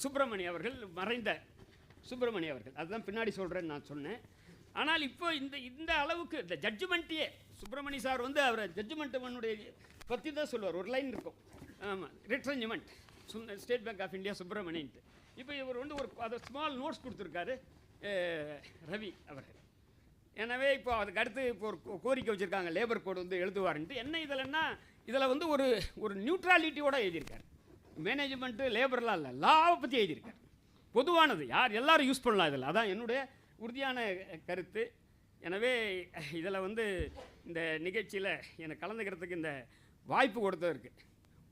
சுப்பிரமணிய அவர்கள், மறைந்த சுப்பிரமணிய அவர்கள். அதுதான் பின்னாடி சொல்கிறேன்னு நான் சொன்னேன். ஆனால் இப்போ இந்த அளவுக்கு இந்த ஜட்ஜ்மெண்ட்டையே சுப்பிரமணிய சார் வந்து அவர் ஜட்ஜ்மெண்ட்டுடைய பற்றி தான் சொல்லுவார். ஒரு லைன் இருக்கும், ஆமாம், ரிட்ரெஞ்ச்மெண்ட் ஸ்டேட் பேங்க் ஆஃப் இந்தியா சுப்பிரமணியன்ட்டு. இப்போ இவர் வந்து ஒரு ஸ்மால் நோட்ஸ் கொடுத்துருக்காரு ரவி அவர்கள். எனவே இப்போ அதுக்கு அடுத்து இப்போ ஒரு கோரிக்கை வச்சுருக்காங்க, லேபர் கோடு வந்து எழுதுவாருன்ட்டு. என்ன இதில் வந்து ஒரு நியூட்ராலிட்டியோடு எழுதியிருக்காரு. மேனேஜ்மெண்ட்டு லேபர்லாம் இல்லை, லாவை பற்றி எழுதியிருக்காரு. பொதுவானது, யார் எல்லோரும் யூஸ் பண்ணலாம் இதில். அதான் என்னுடைய உறுதியான கருத்து. எனவே இதில் வந்து இந்த நிகழ்ச்சியில் எனக்கு கலந்துக்கிறதுக்கு இந்த வாய்ப்பு கொடுத்ததற்கு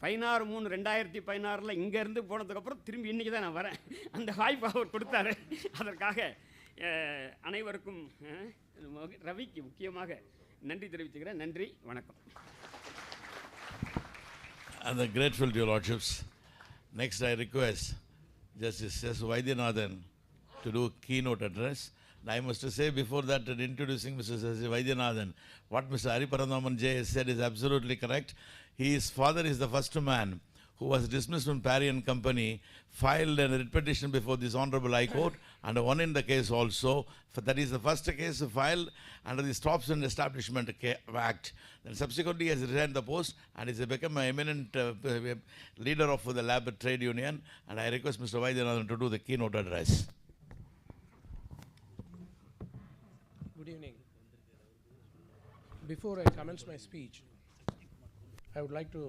16/3/2016 இங்கேருந்து போனதுக்கப்புறம் திரும்பி இன்றைக்கி தான் நான் வரேன். அந்த வாய்ப்பை அவர் கொடுத்தாரு. அதற்காக அனைவருக்கும் ரவிக்கு முக்கியமாக நன்றி தெரிவிச்சுக்கிறேன். நன்றி, வணக்கம். And grateful to your lordships. Next I request Justice S. Vaidyanathan to do keynote address. And I must say before that, in introducing Mr. S. Vaidyanathan, what Mr. Hariparandaman J. has said is absolutely correct. His father is the first man who was dismissed from Parry and Company, filed a writ petition before this Honorable High Court and won in the case also. That is the first case filed under the Shops and Establishment Act. Then subsequently he has resigned the post and has become an eminent leader of the Labour Trade Union. And I request Mr. Vaidyanathan to do the keynote address. Good evening. Before I commence my speech, I would like to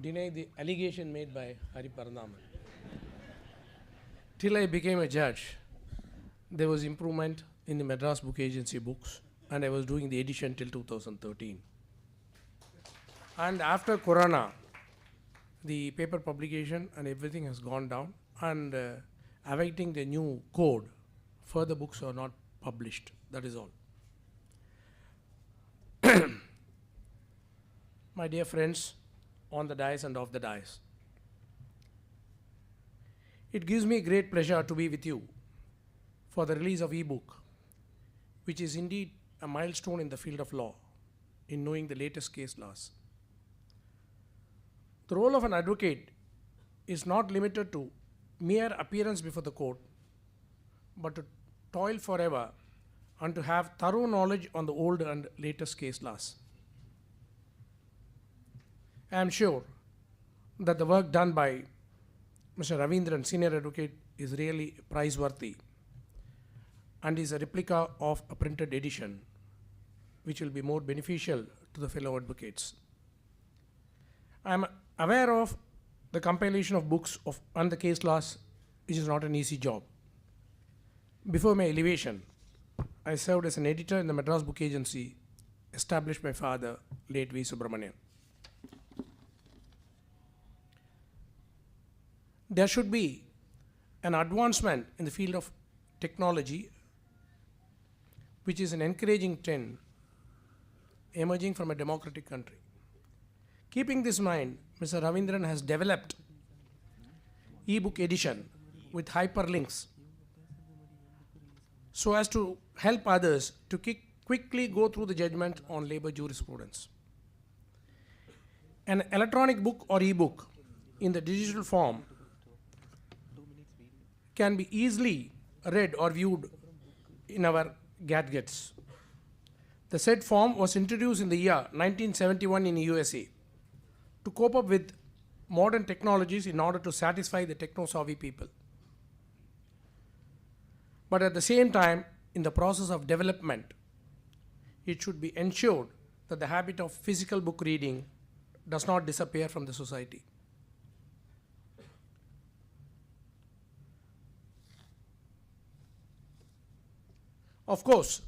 deny the allegation made by Hariparandaman. till I became a judge, there was improvement in the Madras Book Agency books, and I was doing the edition till 2013. And after Corona, the paper publication and everything has gone down, and awaiting the new code, further books are not published. That is all. My dear friends, on the dais and off the dais, it gives me great pleasure to be with you for the release of e-book, which is indeed a milestone in the field of law in knowing the latest case laws. The role of an advocate is not limited to mere appearance before the court, but to toil forever and to have thorough knowledge on the old and latest case laws. I am sure that the work done by Mr. Ravindran, Senior Advocate, is really praiseworthy and is a replica of a printed edition, which will be more beneficial to the fellow advocates. I am aware of the compilation of books on the case laws, which is not an easy job. Before my elevation, I served as an editor in the Madras Book Agency, established by father, late V. Subramanian. There should be an advancement in the field of technology, which is an encouraging trend emerging from a democratic country. Keeping this in mind, Mr. Ravindran has developed e-book edition with hyperlinks so as to help others to quickly go through the judgment on Labour Jurisprudence. An electronic book or e-book in the digital form can be easily read or viewed in our gadgets. The said form was introduced in the year 1971 in the USA to cope up with modern technologies in order to satisfy the techno-savvy people. But at the same time, in the process of development, it should be ensured that the habit of physical book reading does not disappear from the society. Of course,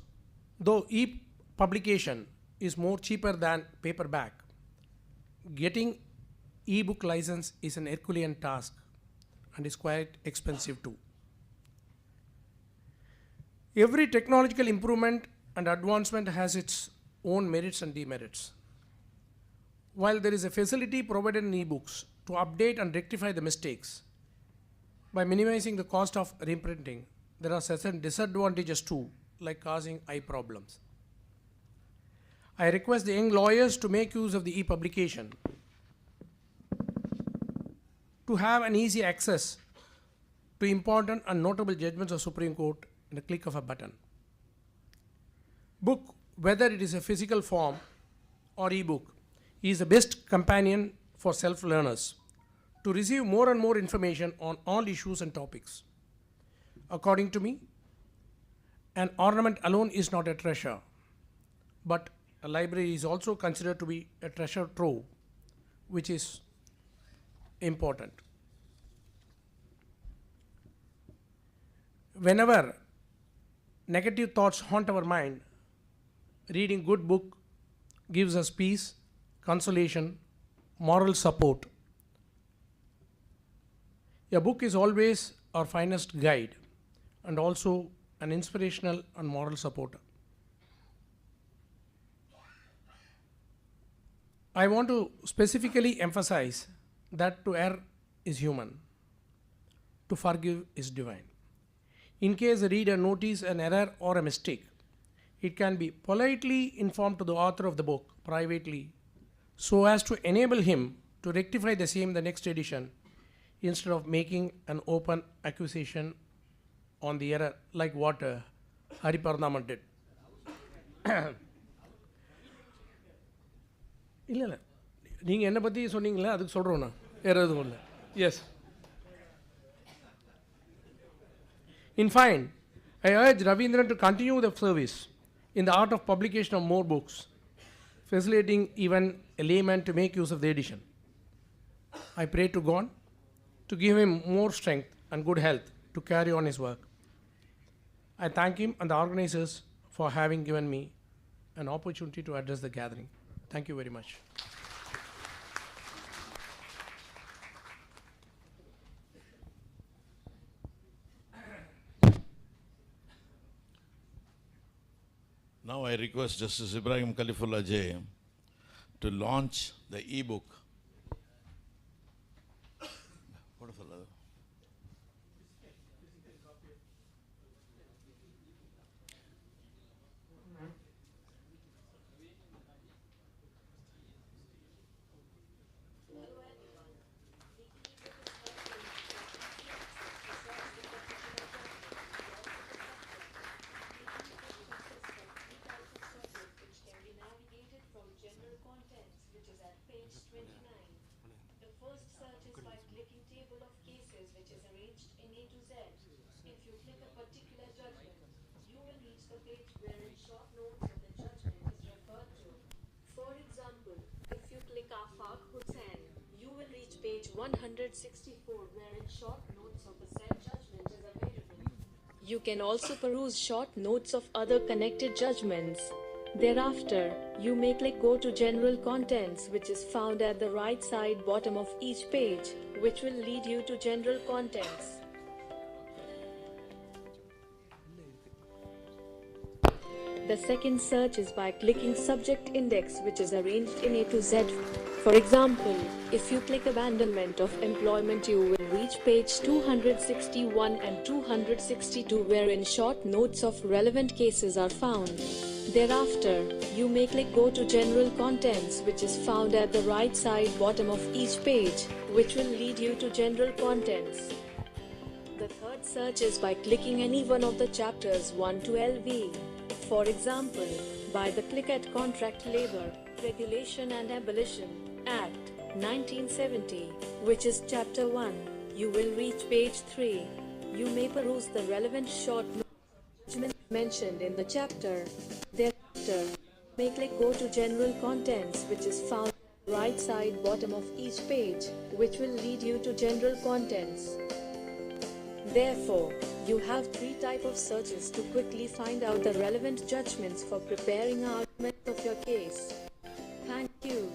though e-publication is more cheaper than paperback, getting e-book license is an Herculean task and is quite expensive too. Every technological improvement and advancement has its own merits and demerits. While there is a facility provided in e-books to update and rectify the mistakes by minimizing the cost of reprinting, there are certain disadvantages too, like causing eye problems. I request the young lawyers to make use of the e-publication to have an easy access to important and notable judgments of Supreme Court in a click of a button. Book, whether it is a physical form or e-book, is the best companion for self-learners to receive more and more information on all issues and topics. According to me, an ornament alone is not a treasure, but a library is also considered to be a treasure trove, which is important. Whenever negative thoughts haunt our mind, reading good book gives us peace, consolation, moral support. A book is always our finest guide and also an inspirational and moral supporter. I want to specifically emphasize that to err is human, to forgive is divine. In case the reader notices an error or a mistake, it can be politely informed to the author of the book privately so as to enable him to rectify the same in the next edition instead of making an open accusation on the error like what Hari Parnaman did. இல்லை நீங்கள் என்னை பற்றி சொன்னீங்களே அதுக்கு சொல்கிறோண்ணா வேறு எதுவும் இல்லை. Yes. In fine, I urge Ravindran to continue the service in the art of publication of more books, facilitating even a layman to make use of the edition. I pray to God to give him more strength and good health to carry on his work. I thank him and the organizers for having given me an opportunity to address the gathering. Thank you very much. Now I request Justice Ibrahim Kalifulla J to launch the e-book. Page 164, wherein short notes of the said judgment is available. You can also peruse short notes of other connected judgments. Thereafter, you may click Go to General Contents, which is found at the right side bottom of each page, which will lead you to General Contents. The second search is by clicking Subject Index, which is arranged in A to Z. For example, if you click Abandonment of Employment, you will reach page 261 and 262, wherein short notes of relevant cases are found. Thereafter, you may click Go to General Contents, which is found at the right side bottom of each page, which will lead you to General Contents. The third search is by clicking any one of the chapters 1 to LV. For example, by the click at Contract Labour, Regulation and Abolition Act 1970, which is Chapter 1, you will reach page 3. You may peruse the relevant short notes mentioned in the chapter. Thereafter, you may click Go to General Contents, which is found at the right side bottom of each page, which will lead you to General Contents. Therefore, you have 3 types of searches to quickly find out the relevant judgments for preparing an argument of your case. Thank you.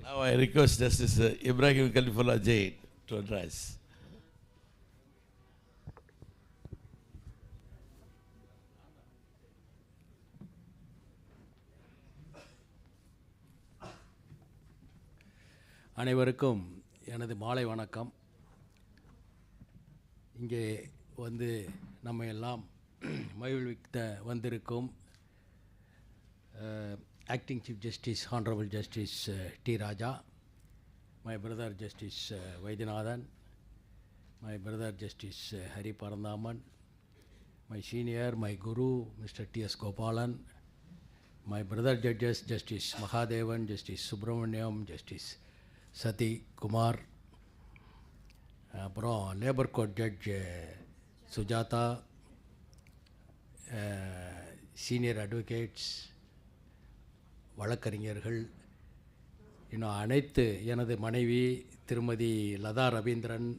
Now I request Justice Ibrahim Kalifulla J to address. அனைவருக்கும் எனது மாலை வணக்கம். இங்கே வந்து நம்ம எல்லாம் மகிழ்விக்க வந்திருக்கும் Acting Chief Justice Hon'ble Justice T.Raja, my brother Justice Vaidyanathan, my brother Justice Hari Parandaman, my senior, my guru Mr. T.S. Gopalan, my brother judges Justice Mahadevan, Justice Subramaniam, Justice Sati Kumar, அப்புறம் labour court judge Sujatha, senior advocates, வழக்கறிஞர்கள், இன்னும் அனைத்து எனது மனைவி திருமதி லதா ரவீந்திரன்,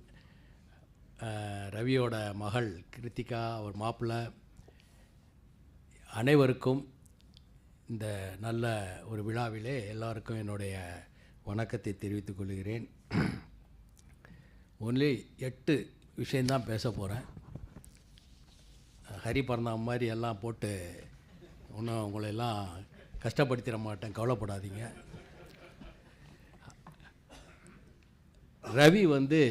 ரவியோட மகள் கிருத்திகா, அவர் மாப்பிள்ளை, அனைவருக்கும் இந்த நல்ல ஒரு விழாவிலே எல்லாருக்கும் என்னுடைய வணக்கத்தை தெரிவித்துக் கொள்கிறேன். ஒன்லி 8 விஷயந்தான் பேச போகிறேன். ஹரி பரந்தாம் மாதிரி எல்லாம் போட்டு இன்னும் உங்களெல்லாம் கஷ்டப்படுத்திட மாட்டேன், கவலைப்படாதீங்க. ரவி வந்து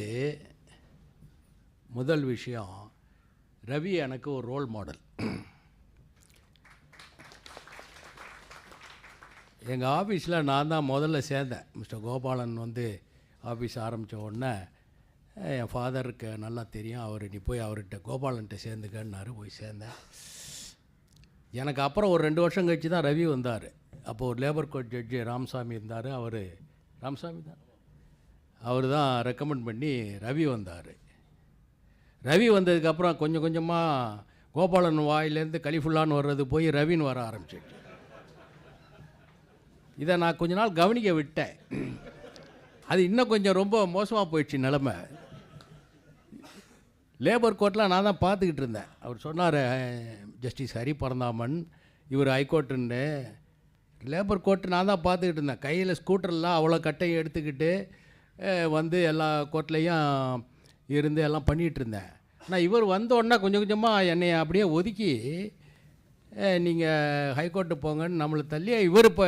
முதல் விஷயம், ரவி எனக்கு ஒரு ரோல் மாடல். எங்கள் ஆஃபீஸில் நான் தான் முதல்ல சேர்ந்தேன். மிஸ்டர் கோபாலன் வந்து ஆஃபீஸ் ஆரம்பித்த உடனே என் ஃபாதருக்கு நல்லா தெரியும், அவர் நீ போய் அவர்கிட்ட கோபாலன்கிட்ட சேர்ந்துக்கன்னாரு. போய் சேர்ந்தேன். எனக்கு அப்புறம் ஒரு 2 வருஷம் கழிச்சு தான் ரவி வந்தார். அப்போ ஒரு லேபர் கோர்ட் ஜட்ஜி ராமசாமி இருந்தார். ராமசாமி தான் அவர் தான் ரெக்கமெண்ட் பண்ணி ரவி வந்தார். ரவி வந்ததுக்கப்புறம் கொஞ்சம் கொஞ்சமாக கோபாலன் வாயிலேருந்து கலிஃபுல்லான்னு வர்றது போய் ரவின்னு வர ஆரம்பிச்சிட்டு, இதை நான் கொஞ்ச நாள் கவனிக்க விட்டேன். அது இன்னும் கொஞ்சம் ரொம்ப மோசமாக போயிடுச்சு நிலமை. லேபர் கோர்ட்டில் நான் தான் பார்த்துக்கிட்டு இருந்தேன். அவர் சொன்னார், ஜஸ்டிஸ் ஹரி பரந்தாமன் இவர் ஹைகோர்ட்டுன்னு. லேபர் கோர்ட்டு நான் தான் பார்த்துக்கிட்டு இருந்தேன். கையில் ஸ்கூட்டர்லாம் அவ்வளோ கட்டையை எடுத்துக்கிட்டு வந்து எல்லா கோர்ட்லேயும் இருந்து எல்லாம் பண்ணிகிட்டு இருந்தேன். ஆனால் இவர் வந்த உடனே கொஞ்சம் கொஞ்சமாக என்னை அப்படியே ஒதுக்கி, நீங்கள் ஹைகோர்ட்டு போங்கன்னு நம்மளை தள்ளி இவர் இப்போ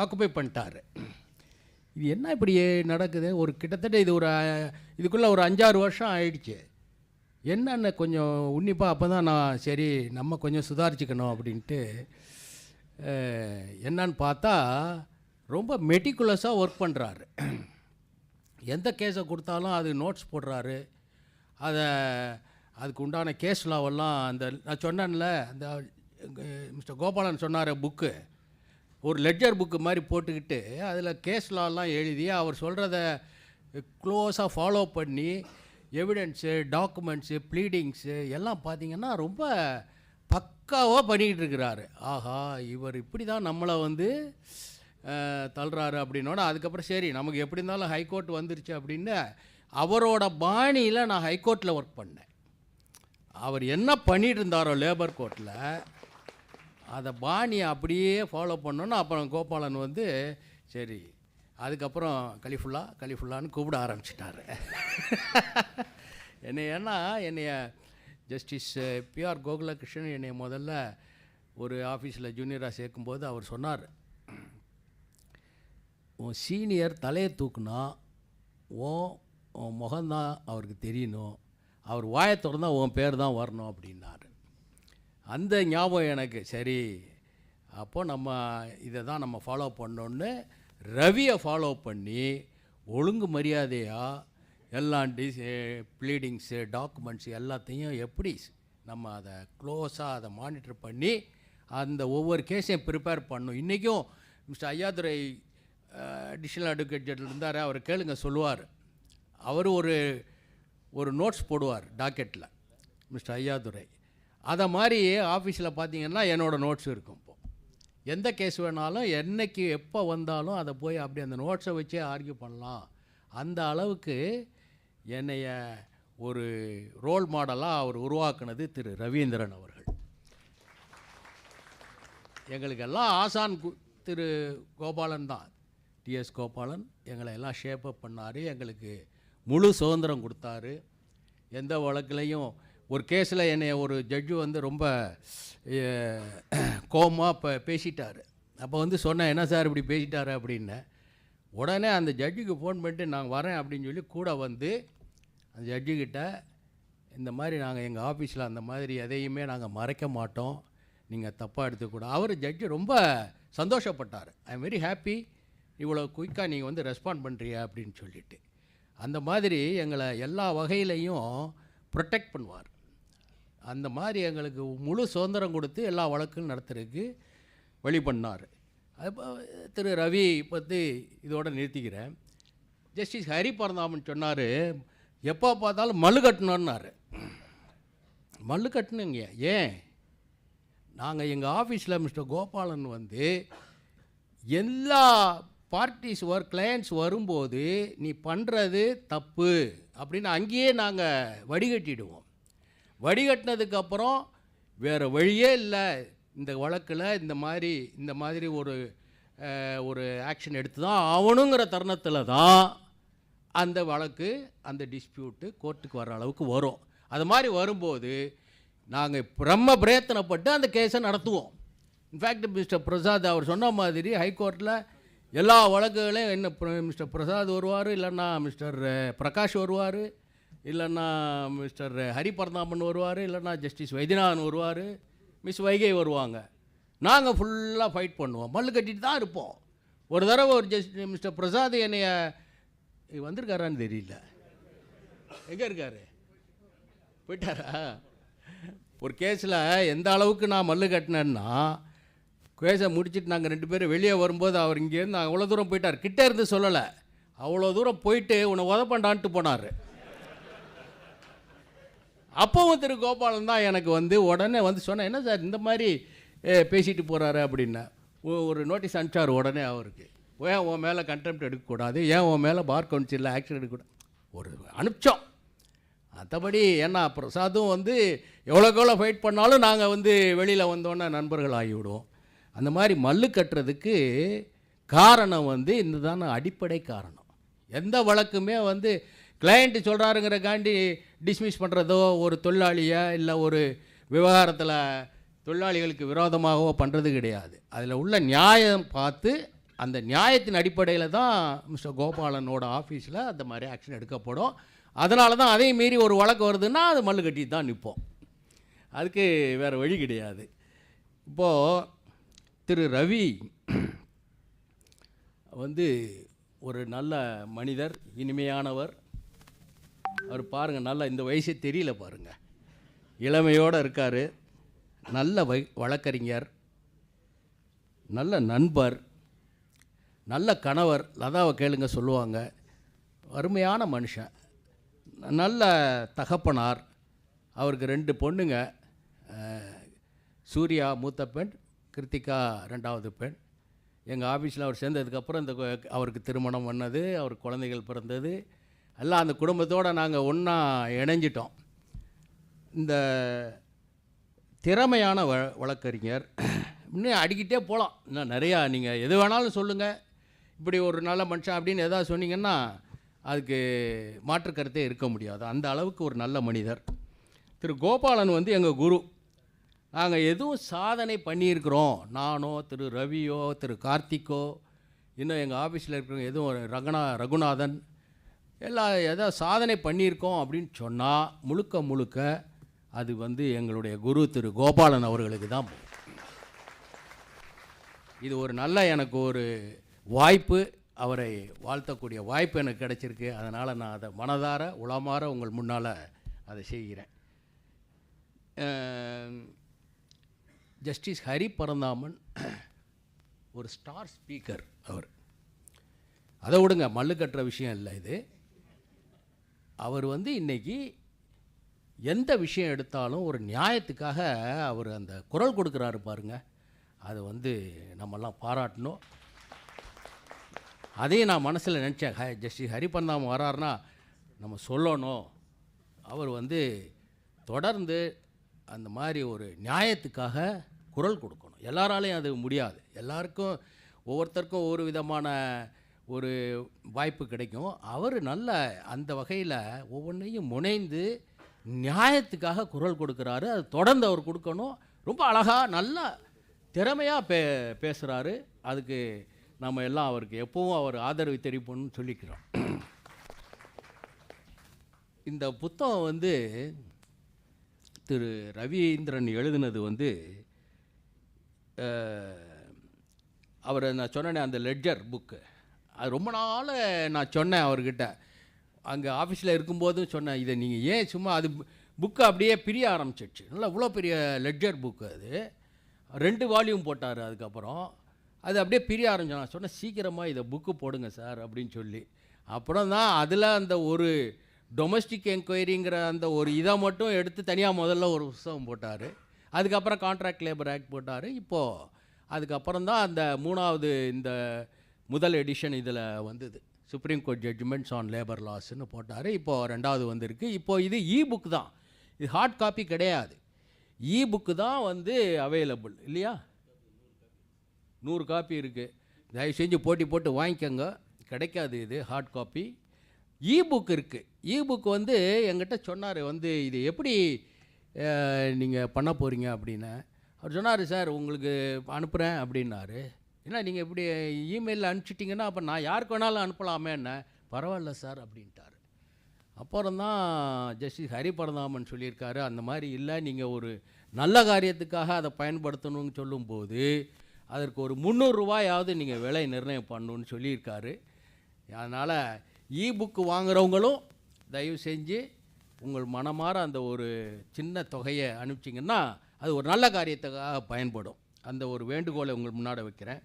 ஆக்குப்பை பண்ணிட்டார். இது என்ன இப்படி நடக்குது? ஒரு கிட்டத்தட்ட இதுக்குள்ளே ஒரு 5-6 வருஷம் ஆயிடுச்சு. என்னென்ன கொஞ்சம் உன்னிப்பாக அப்போ தான் நான் சரி நம்ம கொஞ்சம் சுதாரிச்சுக்கணும் அப்படின்ட்டு என்னன்னு பார்த்தா ரொம்ப மெட்டிகுலஸாக ஒர்க் பண்ணுறாரு. எந்த கேஸை கொடுத்தாலும் அது நோட்ஸ் போடுறாரு. அதுக்கு உண்டான கேஸ் லாவெல்லாம் அந்த நான் சொன்னேன்ல, அந்த மிஸ்டர் கோபாலன் சொன்னார் புக்கு, ஒரு லெட்ஜர் புக்கு மாதிரி போட்டுக்கிட்டு அதில் கேஸ் லாலாம் எழுதி அவர் சொல்கிறத க்ளோஸாக ஃபாலோ பண்ணி எவிடன்ஸு, டாக்குமெண்ட்ஸு, ப்ளீடிங்ஸு எல்லாம் பார்த்திங்கன்னா ரொம்ப பக்காவாக பண்ணிக்கிட்டு இருக்கிறாரு. ஆஹா, இவர் இப்படி தான் நம்மளை வந்து தள்ளுறாரு அப்படின்னோட அதுக்கப்புறம் சரி நமக்கு எப்படி இருந்தாலும் ஹைகோர்ட் வந்துருச்சு அப்படின்னு அவரோட பாணியில் நான் ஹைகோர்ட்டில் ஒர்க் பண்ணேன். அவர் என்ன பண்ணிகிட்டு இருந்தாரோ லேபர் கோர்ட்டில் அதை பாணியை அப்படியே ஃபாலோ பண்ணோன்னு அப்புறம் கோபாலன் வந்து சரி அதுக்கப்புறம் கலிஃபுல்லான்னு கூப்பிட ஆரம்பிச்சிட்டாரு. என்னைய ஜஸ்டிஸ் பிஆர் கோகுலகிருஷ்ணன் என்னை முதல்ல ஒரு ஆஃபீஸில் ஜூனியராக சேர்க்கும்போது அவர் சொன்னார், உன் சீனியர் தலையை தூக்குனா உன் முகம்தான் அவருக்கு தெரியணும், அவர் வாயை திறந்தா உன் பேர் தான் வரணும் அப்படின்னாரு. அந்த ஞாபகம் எனக்கு சரி அப்போ நம்ம இதை தான் நம்ம ஃபாலோ பண்ணோன்னு ரவியை ஃபாலோ பண்ணி ஒழுங்கு மரியாதையாக எல்லாம் ப்ளீடிங்ஸு, டாக்குமெண்ட்ஸு எல்லாத்தையும் எப்படி நம்ம அதை க்ளோஸாக அதை மானிட்டர் பண்ணி அந்த ஒவ்வொரு கேஸையும் ப்ரிப்பேர் பண்ணணும். இன்றைக்கும் mister Ayyadurai additional advocate general இருந்தார், அவர் கேளுங்க சொல்லுவார். அவர் ஒரு நோட்ஸ் போடுவார் டாக்கெட்டில், மிஸ்டர் ஐயாதுரை. அதை மாதிரி ஆஃபீஸில் பார்த்தீங்கன்னா என்னோடய நோட்ஸ் இருக்கும். இப்போது எந்த கேஸ் வேணாலும் என்றைக்கு எப்போ வந்தாலும் அதை போய் அப்படி அந்த நோட்ஸை வச்சே ஆர்கியூ பண்ணலாம். அந்த அளவுக்கு என்னைய ஒரு ரோல் மாடலாக அவர் உருவாக்குனது திரு ரவீந்திரன் அவர்கள். எங்களுக்கெல்லாம் ஆசான் திரு கோபாலன் தான், டிஎஸ் கோபாலன் எங்களை எல்லாம் ஷேப்பப் பண்ணார். எங்களுக்கு முழு சுதந்திரம் கொடுத்தாரு. எந்த வழக்குலையும் ஒரு கேஸில் என்னை ஒரு ஜட்ஜு வந்து ரொம்ப கோபமாக பேசிட்டார். அப்போ வந்து சொன்னேன், என்ன சார் இப்படி பேசிட்டாரு அப்படின்னு. உடனே அந்த ஜட்ஜுக்கு ஃபோன் பண்ணிட்டு நான் வரேன் அப்படின்னு சொல்லி கூட வந்து அந்த ஜட்ஜுக்கிட்ட இந்த மாதிரி நாங்கள் எங்கள் ஆஃபீஸில் அந்த மாதிரி எதையுமே நாங்கள் மறைக்க மாட்டோம், நீங்கள் தப்பாக எடுத்துக்கூடாது. அவர் ஜட்ஜு ரொம்ப சந்தோஷப்பட்டார். ஐ எம் வெரி ஹாப்பி, இவ்வளோ குயிக்காக நீங்கள் வந்து ரெஸ்பாண்ட் பண்ணுறியா அப்படின்னு சொல்லிட்டு. அந்த மாதிரி எங்களை எல்லா வகையிலையும் ப்ரொடெக்ட் பண்ணுவார். அந்த மாதிரி எங்களுக்கு முழு சுதந்திரம் கொடுத்து எல்லா வழக்கும் நடத்துறதுக்கு வழி பண்ணார். திரு ரவி பற்றி இதோடு நிறுத்திக்கிறேன். ஜஸ்டிஸ் ஹரி பரந்தாமன் சொன்னார், எப்போ பார்த்தாலும் மல்லு கட்டணுன்னாரு. மல்லு கட்டணுங்க ஏன்? நாங்கள் எங்கள் ஆஃபீஸில் மிஸ்டர் கோபாலன் வந்து எல்லா பார்ட்டிஸ் கிளையண்ட்ஸ் வரும்போது நீ பண்ணுறது தப்பு அப்படின்னு அங்கேயே நாங்கள் வடிகட்டிடுவோம். வடிகட்டினதுக்கப்புறம் வேறு வழியே இல்லை, இந்த வழக்கில் இந்த மாதிரி ஒரு ஆக்ஷன் எடுத்து தான் ஆகணுங்கிற தருணத்தில் தான் அந்த வழக்கு அந்த டிஸ்பியூட்டு கோர்ட்டுக்கு வர அளவுக்கு வரும். அது மாதிரி வரும்போது நாங்கள் பிரயத்தனப்பட்டு அந்த கேஸை நடத்துவோம். இன்ஃபேக்ட் மிஸ்டர் பிரசாத் அவர் சொன்ன மாதிரி ஹைகோர்ட்டில் எல்லா வழக்குகளையும் என்ன மிஸ்டர் பிரசாத் வருவார், இல்லைன்னா மிஸ்டர் பிரகாஷ் வருவார், இல்லைன்னா மிஸ்டர் ஹரிபரந்தாமன் வருவார், இல்லைன்னா ஜஸ்டிஸ் வைத்தியநாதன் வருவார், மிஸ் வைகை வருவாங்க. நாங்கள் ஃபுல்லாக ஃபைட் பண்ணுவோம், மல்லு கட்டிட்டு தான் இருப்போம். ஒரு தடவை ஒரு மிஸ்டர் பிரசாத் என்னைய வந்திருக்காரான்னு தெரியல, எங்கே இருக்கார், போயிட்டாரா? ஒரு கேஸில் எந்த அளவுக்கு நான் மல்லு கட்டினேன்னா, கேஸை முடிச்சுட்டு நாங்கள் 2 பேரும் வெளியே வரும்போது அவர் இங்கேருந்து அவ்வளோ தூரம் போயிட்டார், கிட்டே இருந்து சொல்லலை, அவ்வளோ தூரம் போயிட்டு உன்னை உதப்பண்டான்ட்டு போனார். அப்போவும் திரு கோபாலன் தான் எனக்கு உடனே சொன்னேன், என்ன சார் இந்த மாதிரி பேசிட்டு போகிறாரு அப்படின்னா. ஒரு நோட்டீஸ் அனுப்பிச்சார் உடனே அவருக்கு, ஏன் உன் மேலே கண்டெம்ட் எடுக்கக்கூடாது, ஏன் உன் மேலே பார் கவுன்சிலில் ஆக்ஷன் எடுக்கக்கூடாது, ஒரு அனுப்பிச்சோம். மற்றபடி ஏன்னா பிரசாதும் எவ்வளோக்கு எவ்வளோ ஃபைட் பண்ணாலும் நாங்கள் வெளியில் வந்தோன்னே நண்பர்கள் ஆகிவிடுவோம். அந்த மாதிரி மல்லு கட்டுறதுக்கு காரணம் இதுதான அடிப்படை காரணம். எந்த வழக்குமே கிளையண்ட்டு சொல்கிறாருங்கிறக்காண்டி டிஸ்மிஸ் பண்ணுறதோ, ஒரு தொழிலாளியை இல்லை ஒரு விவகாரத்தில் தொழிலாளிகளுக்கு விரோதமாகவோ பண்ணுறது கிடையாது. அதில் உள்ள நியாயம் பார்த்து அந்த நியாயத்தின் அடிப்படையில் தான் மிஸ்டர் கோபாலனோட ஆஃபீஸில் அந்த மாதிரி ஆக்ஷன் எடுக்கப்படும். அதனால தான் அதையும் மீறி ஒரு வழக்கு வருதுன்னா அது மல்லு கட்டி தான் நிற்போம், அதுக்கு வேறு வழி கிடையாது. இப்போது திரு ரவி ஒரு நல்ல மனிதர், இனிமையானவர். அவர் பாருங்கள், நல்லா இந்த வயசே தெரியல பாருங்கள், இளமையோடு இருக்கார், நல்ல வழக்கறிஞர், நல்ல நண்பர், நல்ல கணவர். லதாவை கேளுங்க சொல்லுவாங்க, அருமையான மனுஷன், நல்ல தகப்பனார். அவருக்கு 2 பொண்ணுங்க, சூர்யா மூத்த பெண், கிருத்திகா 2வது பெண். எங்கள் ஆஃபீஸில் அவர் சேர்ந்ததுக்கப்புறம் அவருக்கு திருமணம் பண்ணது, அவருக்கு குழந்தைகள் பிறந்தது, எல்லாம் அந்த குடும்பத்தோடு நாங்கள் ஒன்றா இணைஞ்சிட்டோம். இந்த திறமையான வழக்கறிஞர், இன்னும் அடிக்கிட்டே போகலாம், இன்னும் நிறையா நீங்கள் எது வேணாலும் சொல்லுங்கள், இப்படி ஒரு நல்ல மனுஷன் அப்படின்னு எதாவது சொன்னீங்கன்னா அதுக்கு மாற்று கருத்தே இருக்க முடியாது. அந்த அளவுக்கு ஒரு நல்ல மனிதர். திரு கோபாலன் எங்கள் குரு. நாங்கள் எதுவும் சாதனை பண்ணியிருக்கிறோம், நானோ திரு ரவியோ திரு கார்த்திக்கோ, இன்னும் எங்கள் ஆஃபீஸில் இருக்கிறவங்க எதுவும் ரகுநாதன் எதாவது சாதனை பண்ணியிருக்கோம் அப்படின்னு சொன்னால் முழுக்க அது எங்களுடைய குரு திரு கோபாலன் அவர்களுக்கு தான். இது ஒரு நல்ல எனக்கு ஒரு வாய்ப்பு, அவரை வாழ்த்தக்கூடிய வாய்ப்பு எனக்கு கிடைச்சிருக்கு. அதனால் நான் அதை மனதார உளமாற உங்கள் முன்னால் அதை செய்கிறேன். ஜஸ்டிஸ் ஹரிபரந்தாமன் ஒரு ஸ்டார் ஸ்பீக்கர். அவர் அதை விடுங்க, மல்லு கட்டுற விஷயம் இல்லை இது. அவர் இன்றைக்கி எந்த விஷயம் எடுத்தாலும் ஒரு நியாயத்துக்காக அவர் அந்த குரல் கொடுக்குறாரு பாருங்க, அது நம்மெல்லாம் பாராட்டணும். அதையும் நான் மனசில் நினச்சேன், ஜஸ்டிஸ் ஹரிபரந்தாமன் வராருன்னா நம்ம சொல்லணும். அவர் தொடர்ந்து அந்த மாதிரி ஒரு நியாயத்துக்காக குரல் கொடுக்கணும். எல்லாராலையும் அது முடியாது, எல்லாருக்கும் ஒவ்வொருத்தருக்கும் ஒரு விதமான ஒரு வாய்ப்பு கிடைக்கும். அவர் நல்ல அந்த வகையில் ஒவ்வொன்றையும் முனைந்து நியாயத்துக்காக குரல் கொடுக்குறாரு. அது தொடர்ந்து அவர் கொடுக்கணும். ரொம்ப அழகாக நல்ல திறமையாக பேசுகிறாரு. அதுக்கு நம்ம எல்லாம் அவருக்கு எப்பவும் அவர் ஆதரவு தெரிவிப்போம்னு சொல்லிக்கிறோம். இந்த புத்தகம் திரு ரவீந்திரன் எழுதினது அவர் நான் சொன்னேன் அந்த லெட்ஜர் புக்கு, அது ரொம்ப நாள் நான் சொன்னேன் அவர்கிட்ட. அங்கே ஆஃபீஸில் இருக்கும்போதும் சொன்னேன், இதை நீங்கள் ஏன் சும்மா அது புக்கு அப்படியே பிரிய ஆரம்பிச்சிடுச்சு. நல்லா இவ்வளோ பெரிய லெட்ஜர் புக்கு, அது 2 வால்யூம் போட்டார். அதுக்கப்புறம் அது அப்படியே பிரிய ஆரம்பிச்சோம். நான் சொன்னேன், சீக்கிரமாக இதை புக்கு போடுங்க சார் அப்படின்னு சொல்லி. அப்புறம் தான் அதில் அந்த ஒரு டொமஸ்டிக் என்கொயரிங்கிற அந்த ஒரு இதை மட்டும் எடுத்து தனியாக முதல்ல ஒரு புத்தகம் போட்டார். அதுக்கப்புறம் கான்ட்ராக்ட் லேபர் ஆக்ட் போட்டார். இப்போது அதுக்கப்புறம் தான் அந்த 3வது இந்த முதல் எடிஷன் இதில் வந்தது, supreme court judgments on labour லாஸ்ன்னு போட்டார். இப்போது 2வது வந்திருக்கு. இப்போது இது புக் தான், இது ஹார்ட் காப்பி கிடையாது. புக்கு தான் அவைலபிள் இல்லையா? 100 காப்பி இருக்குது. தயவு செஞ்சு போட்டு வாங்கிக்கோங்க, கிடைக்காது இது ஹார்ட் காப்பி. புக் இருக்குது. புக் எங்கிட்ட சொன்னார், இது எப்படி நீங்கள் பண்ண போகிறீங்க அப்படின்னு. அவர் சொன்னார், சார் உங்களுக்கு அனுப்புகிறேன் அப்படின்னாரு. ஏன்னா நீங்கள் இப்படி இமெயிலில் அனுப்பிச்சிட்டிங்கன்னா அப்போ நான் யாருக்கு வேணாலும் அனுப்பலாமே என்ன, பரவாயில்ல சார் அப்படின்ட்டார். அப்புறம் தான் ஜஸ்டிஸ் ஹரிபரந்தாமன் சொல்லியிருக்காரு, அந்த மாதிரி இல்லை, நீங்கள் ஒரு நல்ல காரியத்துக்காக அதை பயன்படுத்தணும்னு சொல்லும்போது அதற்கு ஒரு 300 ரூபாயாவது நீங்கள் விலை நிர்ணயம் பண்ணணுன்னு சொல்லியிருக்காரு. அதனால் புக்கு வாங்குகிறவங்களும் தயவு செஞ்சு உங்கள் மனமாற அந்த ஒரு சின்ன தொகையை அனுப்பிச்சிங்கன்னா அது ஒரு நல்ல காரியத்துக்காக பயன்படும். அந்த ஒரு வேண்டுகோளை உங்கள் முன்னாடி வைக்கிறேன்.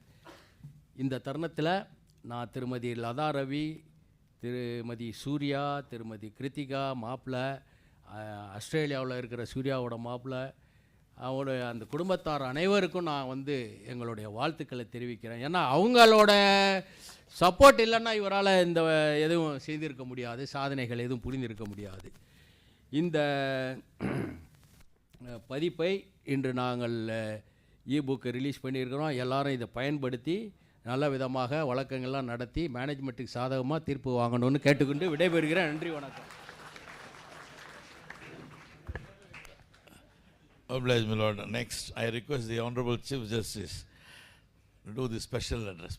இந்த தருணத்தில் நான் திருமதி லதா ரவி, திருமதி சூர்யா, திருமதி கிருத்திகா மாப்பிள்ளை, ஆஸ்திரேலியாவில் இருக்கிற சூர்யாவோட மாப்பிள்ளை, அவரோட அந்த குடும்பத்தார் அனைவருக்கும் நான் எங்களுடைய வாழ்த்துக்களை தெரிவிக்கிறேன். ஏன்னா அவங்களோட சப்போர்ட் இல்லைன்னா இவரால் இந்த எதுவும் செய்திருக்க முடியாது, சாதனைகள் எதுவும் புரிந்திருக்க முடியாது. இந்த பதிப்பை இன்று நாங்கள் புக்கை ரிலீஸ் பண்ணியிருக்கிறோம். எல்லாரும் இதை பயன்படுத்தி நல்ல விதமாக வழக்கங்கள்லாம் நடத்தி மேனேஜ்மெண்ட்டுக்கு சாதகமாக தீர்ப்பு வாங்கணும்னு கேட்டுக்கொண்டு விடைபெறுகிறேன். நன்றி, வணக்கம். Oblige, my Lord. Next, I request the Honorable Chief Justice to do the special address.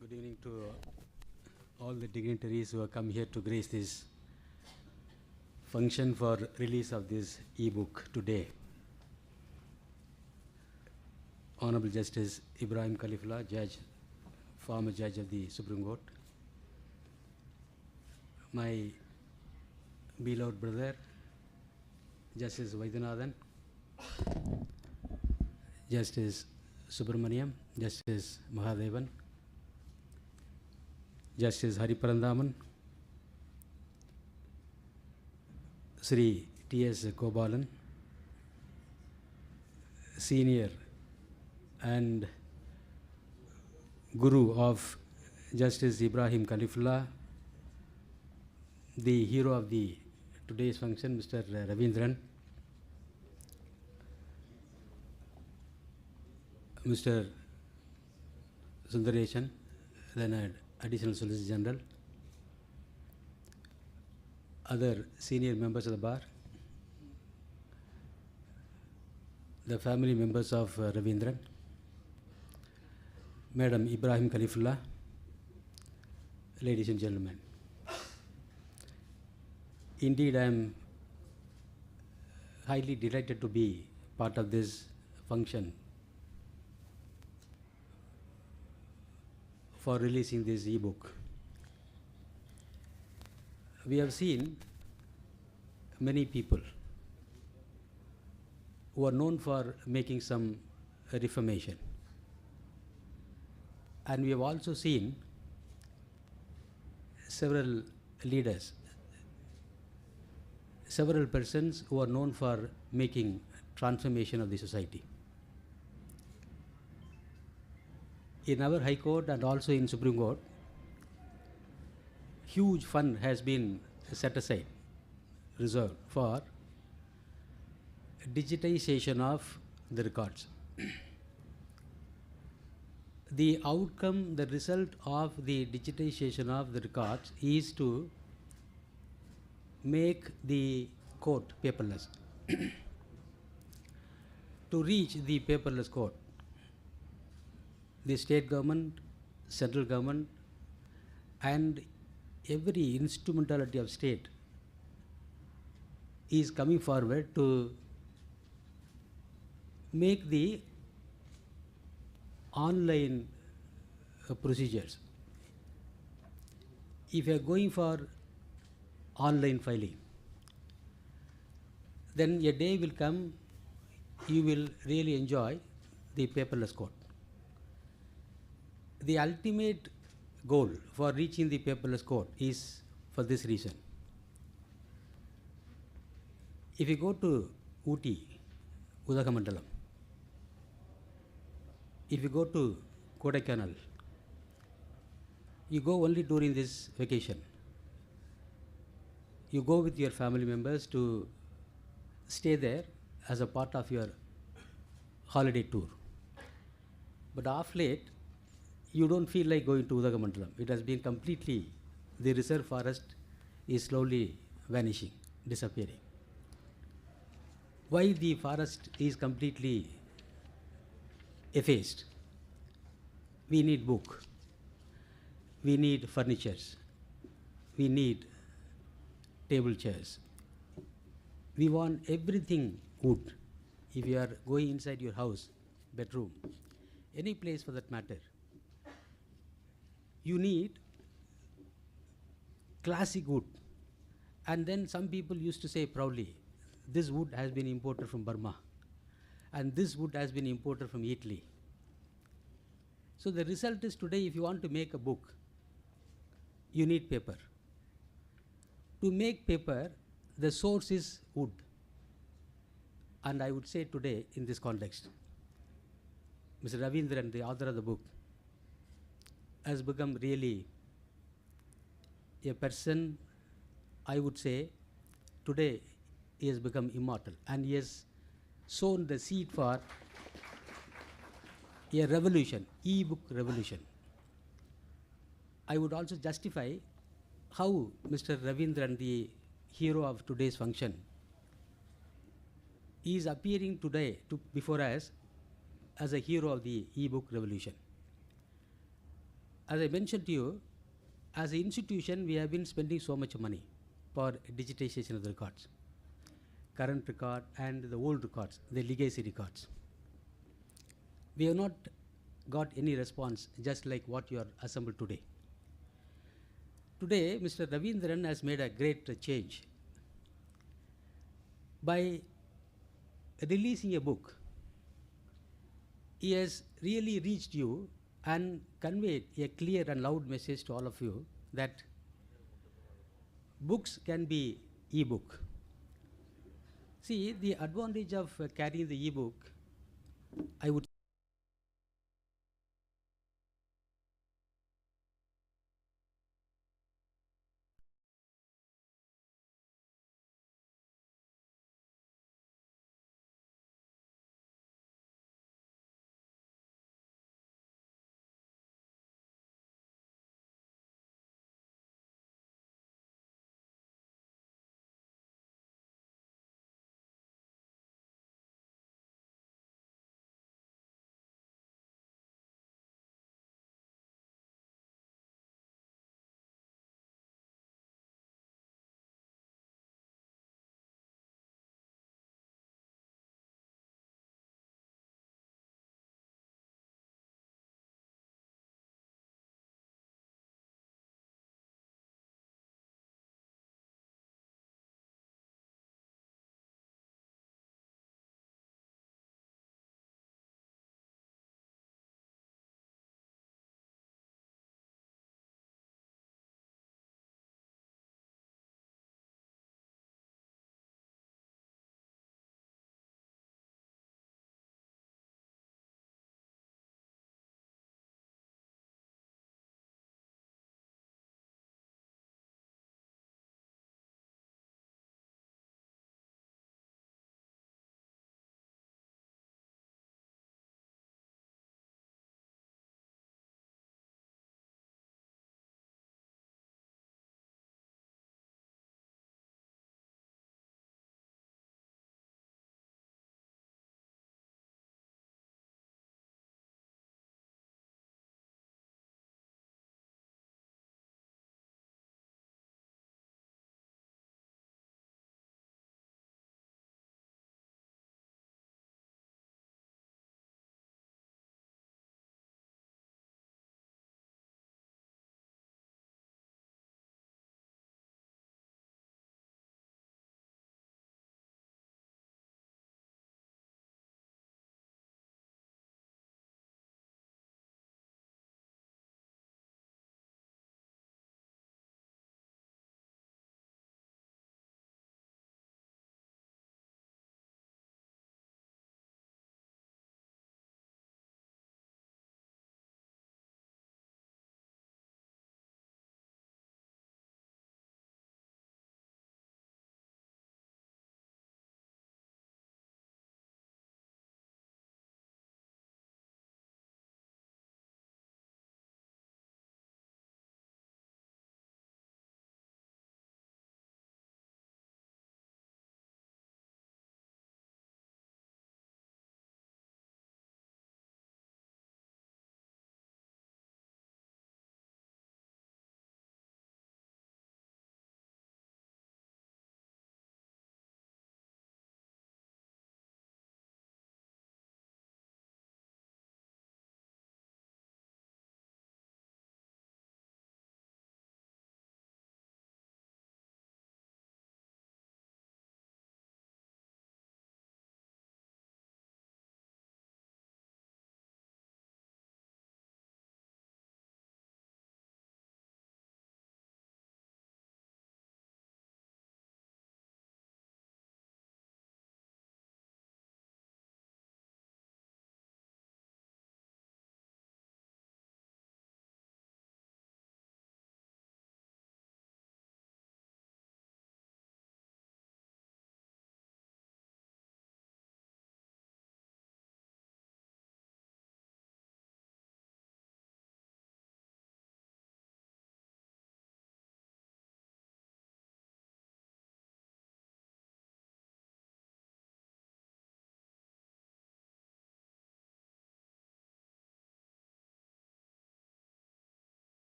Good evening to all the dignitaries who have come here to grace this function for release of this e-book today. Hon'ble Justice Ibrahim Kalifulla, Judge, former Judge of the Supreme Court. My beloved brother, Justice Vaidyanathan, Justice Subramaniam, Justice Mahadevan, Justice Hariparandaman, Sri T.S. Kobalan, Senior and Guru of Justice Ibrahim Kalifulla, the hero of the today's function, Mr.Ravindran, Mr. Sundareshan, then Additional Solicitor General, other senior members of the bar, the family members of Ravindran, Madam Ibrahim Kalifulla, ladies and gentlemen. Indeed, I am highly delighted to be part of this function for releasing this e-book. We have seen many people who are known for making some reformation, and we have also seen several leaders, several persons who are known for making transformation of the society. In our High Court and also in Supreme Court, huge fund has been set aside, reserved for digitization of the records. The outcome, the result of the digitization of the records is to make the court paperless. To reach the paperless court, the state government, central government, and every instrumentality of state is coming forward to make the online procedures. If you are going for online filing, then a day will come you will really enjoy the paperless court. The ultimate goal for reaching the paperless court is for this reason. If you go to Ooty, Udagamandalam, if you go to Kodaikanal, you go only during this vacation. You go with your family members to stay there as a part of your holiday tour. But of late, you don't feel like going to Udagamandalam. It has been completely, the reserve forest is slowly vanishing, disappearing. Why the forest is completely effaced? We need book, we need furnitures, we need table chairs. We want everything wood. If you are going inside your house, bedroom, any place for that matter, you need classic wood. And then some people used to say proudly, this wood has been imported from Burma, and this wood has been imported from Italy. So the result is today, if you want to make a book, you need paper. To make paper, the source is wood. And I would say today, in this context, Mr. Ravindran, the author of the book, has become really a person, I would say, today he has become immortal, and he has sown the seed for a revolution, e-book revolution. I would also justify how Mr. Ravindran, the hero of today's function, is appearing today before us as a hero of the e-book revolution. As I mentioned to you, as an institution, we have been spending so much money for digitization of the records, current record and the old records, the legacy records. We have not got any response, just like what you are assembled today. Today, Mr. Ravindran has made a great change. By releasing a book, he has really reached you and conveyed a clear and loud message to all of you that books can be e-book. See, the advantage of carrying the e-book, I would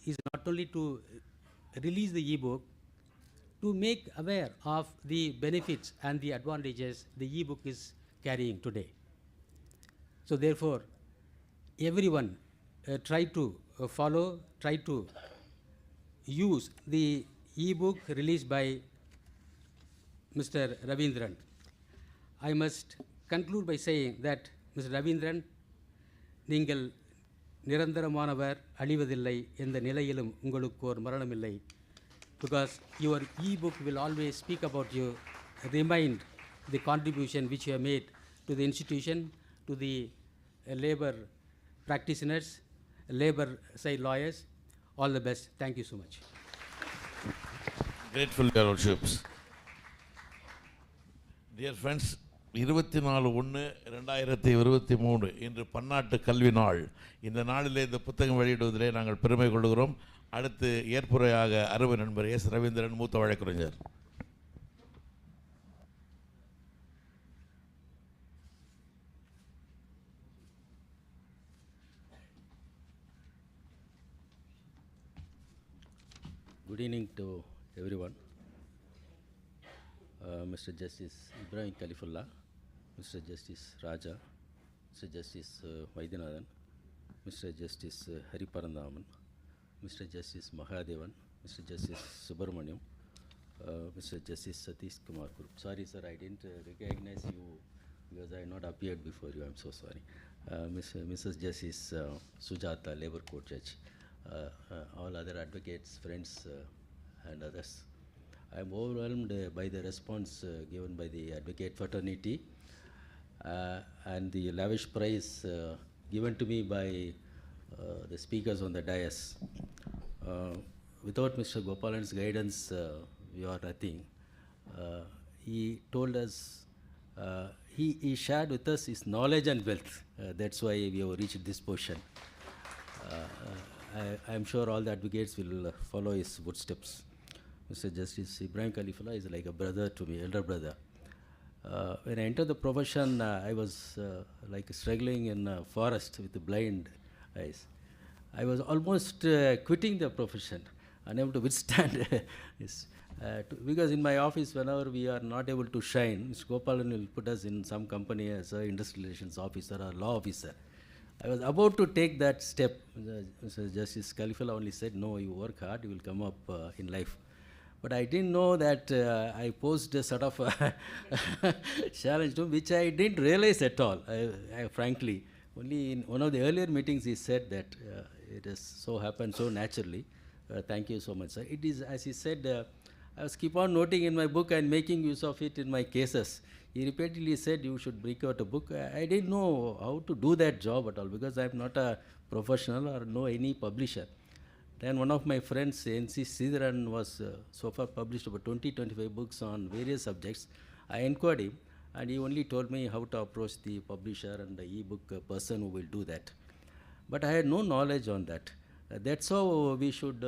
is not only to release the e-book, to make aware of the benefits and the advantages the e-book is carrying today. So therefore, everyone try to follow, try to use the e-book released by Mr. Ravindran. I must conclude by saying that Mr. Ravindran, நீங்கள் நிரந்தரமானவர், அழிவதில்லை, எந்த நிலையிலும் உங்களுக்கு ஒரு மரணமில்லை. Because your e-book will always speak about you, remind the contribution which you have made to the institution, to the labor practitioners, labor side lawyers. All the best. Thank you so much. Grateful, Your Lordships. Dear friends, 24/1/2023 இன்று பன்னாட்டு கல்வி நாள். இந்த நாளிலே இந்த புத்தகம் வெளியிடுவதிலே நாங்கள் பெருமை கொள்கிறோம். அடுத்து ஏற்புரையாக அருமை நண்பர் எஸ். ரவீந்திரன், மூத்த வழக்கறிஞர். Good evening to everyone. Mr. Justice Ibrahim Kalifulla, Mr. Justice Raja, Mr. Justice Vaidyanathan, Mr. Justice Hari Parandaman, Mr. Justice Mahadevan, Mr. Justice Subramaniam, Mr. Justice Satish Kumar Group. Sorry sir, I didn't recognize you because I not appeared before you. I'm so sorry. Mrs. Justice Sujata, Labour Court Judge, all other advocates, friends and others. I am overwhelmed by the response given by the advocate fraternity and the lavish praise given to me by the speakers on the dais. Without Mr. Gopalan's guidance, we are nothing. He told us, he shared with us his knowledge and wealth. That's why we have reached this position. I am sure all the advocates will follow his footsteps. Mr. Justice Ibrahim Kalifulla is like a brother to me, elder brother. When I entered the profession, I was like struggling in a forest with blind eyes. I was almost quitting the profession, unable to withstand this. Because in my office, whenever we are not able to shine, Mr. Gopalan will put us in some company as an industrial relations officer or law officer. I was about to take that step. Mr. Justice Kalifulla only said, no, you work hard, you will come up in life. But I didn't know that I posed a sort of challenge to him, which I didn't realize at all, frankly. Only in one of the earlier meetings he said that it has so happened so naturally. Thank you so much, sir. It is, as he said, I was keep on noting in my book and making use of it in my cases. He repeatedly said, you should bring out a book. I didn't know how to do that job at all because I'm not a professional or know any publisher. Then one of my friends, N.C. Sridharan, was so far published about 20-25 books on various subjects. I inquired him and he only told me how to approach the publisher and the e-book person who will do that. But I had no knowledge on that. That's how we should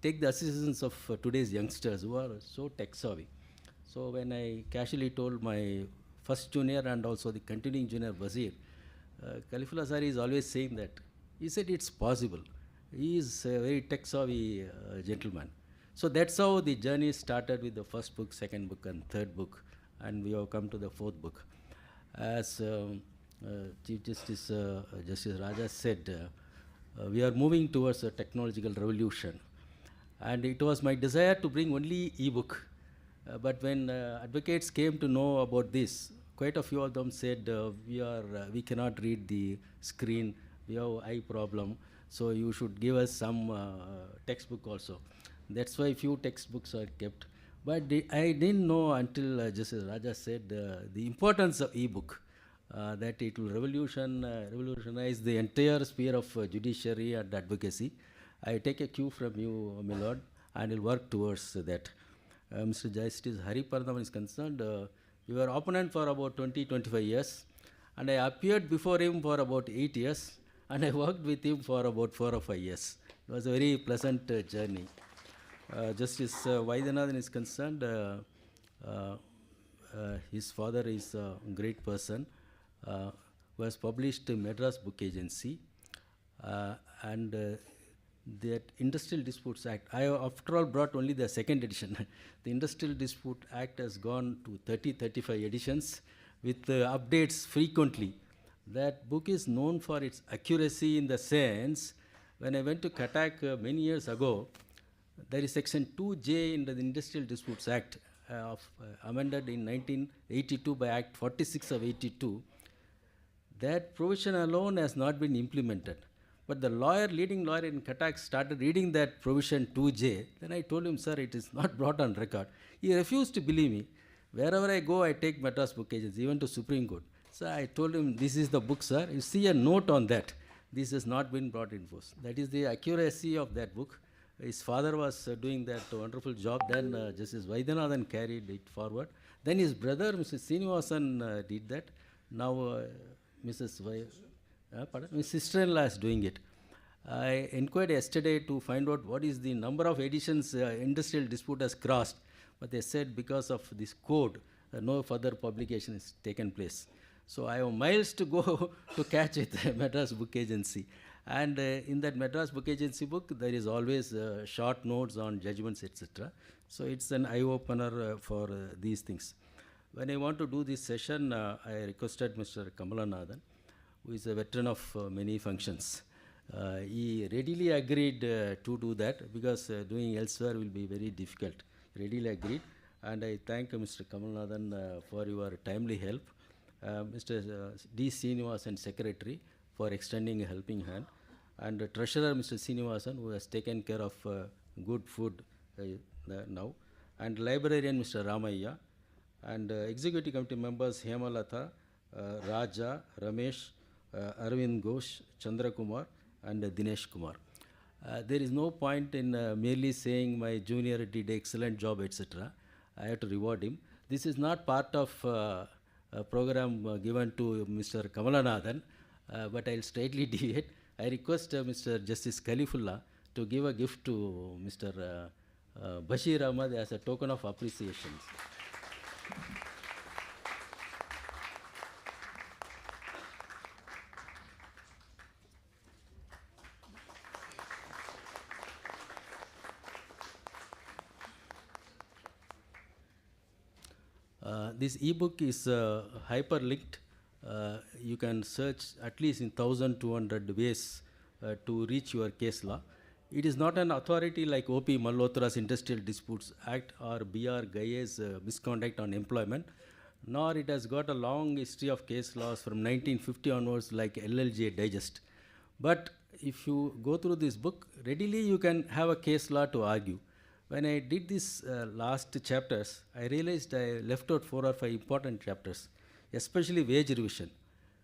take the assistance of today's youngsters who are so tech-savvy. So when I casually told my first junior and also the continuing junior Wazir, Kalifulla sir is always saying that. He said it's possible. He is a very tech-savvy gentleman. So that's how the journey started with the first book, second book and third book, and we have come to the fourth book. As Chief Justice Justice Raja said, we are moving towards a technological revolution. And it was my desire to bring only e-book. But when advocates came to know about this, quite a few of them said, we cannot read the screen, we have eye problem, so you should give us some textbook also. That's why few textbooks are kept. But I didn't know until Justice Raja said the importance of e-book, that it will revolutionize the entire sphere of judiciary and advocacy. I take a cue from you, my lord, and will work towards that. Mr. Justice Hari Parandaman is concerned, we were opponent for about 20-25 years, and I appeared before him for about 8 years, and I worked with him for about 4 or 5 years. It was a very pleasant journey. Justice Vaidyanathan is concerned, his father is a great person who has published Madras Book Agency, and that Industrial Disputes Act, I after all brought only the second edition. The Industrial Dispute Act has gone to 35 editions with updates frequently. That book is known for its accuracy in the sense, when I went to Cuttack many years ago, there is section 2J in the Industrial Disputes Act amended in 1982 by Act 46 of 82. That provision alone has not been implemented. But the leading lawyer in Cuttack started reading that provision 2J. Then I told him, sir, it is not brought on record. He refused to believe me. Wherever I go, I take Madras book agency, even to Supreme Court. So I told him, this is the book, sir. You see a note on that. This has not been brought in force. That is the accuracy of that book. His father was doing that wonderful job. Then Justice Vaidyanathan carried it forward. Then his brother, Mr. Srinivasan, did that. Now his sister-in-law is doing it. I inquired yesterday to find out what is the number of editions industrial dispute has crossed. But they said because of this code, no further publication has taken place. So I have miles to go to catch with Madras Book Agency. And in that Madras Book Agency book, there is always short notes on judgments, etc. So it's an eye-opener for these things. When I want to do this session, I requested Mr. Kamalanathan, who is a veteran of many functions. He readily agreed to do that because doing elsewhere will be very difficult. Readily agreed. And I thank Mr. Kamalanathan for your timely help. Mr. D. Srinivasan, Secretary, for extending a helping hand, and Treasurer Mr. Srinivasan, who has taken care of good food now, and Librarian Mr. Ramayya, and Executive Committee members Hemalata, Raja, Ramesh, Arvind Ghosh, Chandra Kumar, and Dinesh Kumar. There is no point in merely saying my junior did an excellent job, etc. I have to reward him. This is not part of a program given to Mr. Kamalanathan, but I'll straightly deviate. I request Mr. Justice Kalifulla to give a gift to Mr. Bashir Ahmad as a token of appreciation. This e-book is hyperlinked. You can search at least in 1,200 ways to reach your case law. It is not an authority like O.P. Malhotra's Industrial Disputes Act or B.R. Gaye's misconduct on employment, nor it has got a long history of case laws from 1950 onwards like LLJ Digest. But if you go through this book, readily you can have a case law to argue. When I did these last chapters, I realized I left out 4 or 5 important chapters, especially wage revision.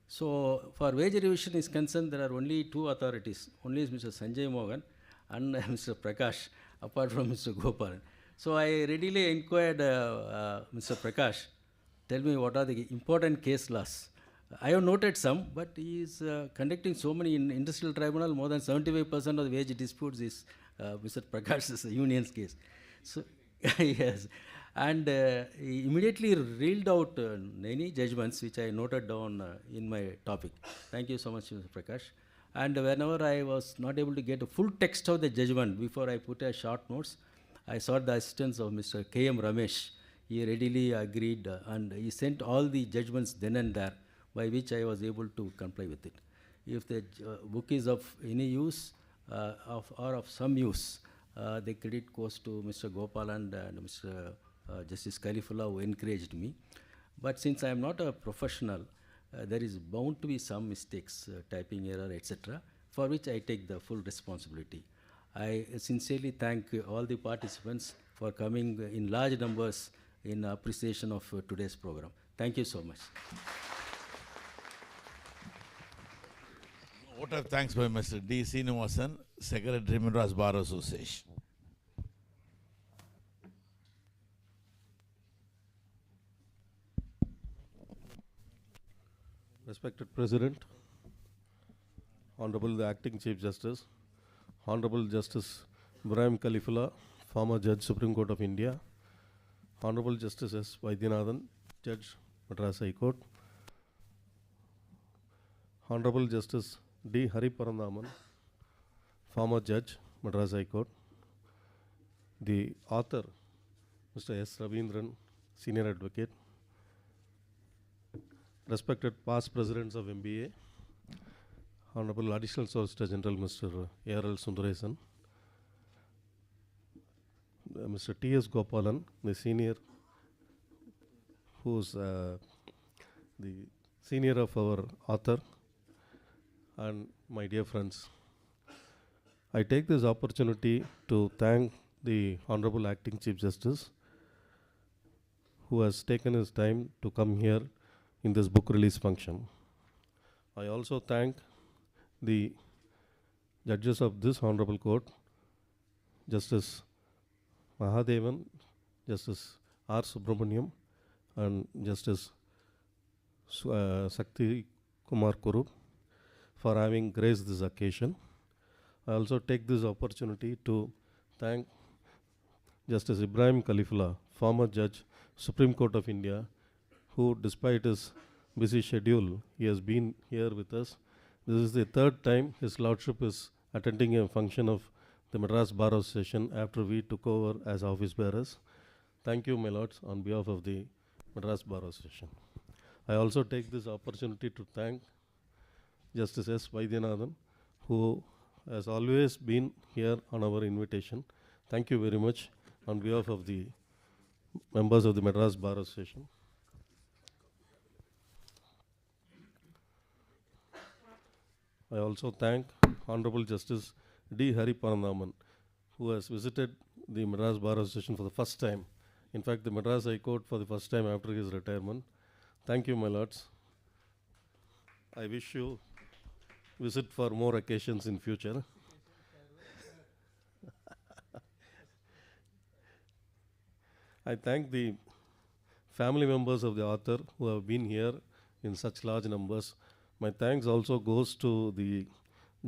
So for wage revision is concerned, there are only 2 authorities. Only is Mr. Sanjay Mohan and Mr. Prakash, apart from Mr. Gopalan. So I readily inquired Mr. Prakash, tell me what are the important case laws. I have noted some, but he is conducting so many in industrial tribunal, more than 75% of the wage disputes is Mr. Prakash's union's case. So, yes. And he immediately reeled out many judgments which I noted down in my topic. Thank you so much, Mr. Prakash. And whenever I was not able to get a full text of the judgment before I put a short notes, I sought the assistance of Mr. K.M. Ramesh. He readily agreed and he sent all the judgments then and there, by which I was able to comply with it. If the book is of any use or of some use, the credit goes to Mr. Gopalan and Mr. Justice Kalifulla, who encouraged me. But since I am not a professional, there is bound to be some mistakes, typing error, etc., for which I take the full responsibility. I sincerely thank all the participants for coming in large numbers in appreciation of today's program. Thank you so much. Vote of thanks by Mr. D. Srinivasan, Secretary, Madras Bar Association. Respected President, Honorable the Acting Chief Justice, Honorable Justice Ibrahim Kalifulla, former Judge, Supreme Court of India, Honorable Justice S. Vaidyanathan, Judge, Madras High Court, Honorable Justice D. Hariparandaman, former Judge, Madras High Court. The author, Mr.S.Ravindran, Senior Advocate. Respected past presidents of MBA, Honorable Additional Solicitor General Mr. A.R.L. Sundaresan, Mr. T.S. Gopalan, the senior, who's the senior of our author, and my dear friends. I take this opportunity to thank the Honorable Acting Chief Justice, who has taken his time to come here in this book release function. I also thank the judges of this Honorable Court, Justice Mahadevan, Justice R. Subramaniam, and Justice Sakti Kumar Kuru, for having graced this occasion. I also take this opportunity to thank Justice Ibrahim Kalifulla, former Judge, Supreme Court of India, who, despite his busy schedule, he has been here with us. This is the third time His Lordship is attending a function of the Madras Bar Association after we took over as office bearers. Thank you, my lords, on behalf of the Madras Bar Association. I also take this opportunity to thank Justice S. Vaidyanathan, who has always been here on our invitation. Thank you very much on behalf of the members of the Madras Bar Association. I also thank Honorable Justice D. Hari Parandaman, who has visited the Madras Bar Association for the first time. In fact, the Madras High Court for the first time after his retirement. Thank you, my lords. I wish you visit for more occasions in future. I thank the family members of the author who have been here in such large numbers. My thanks also goes to the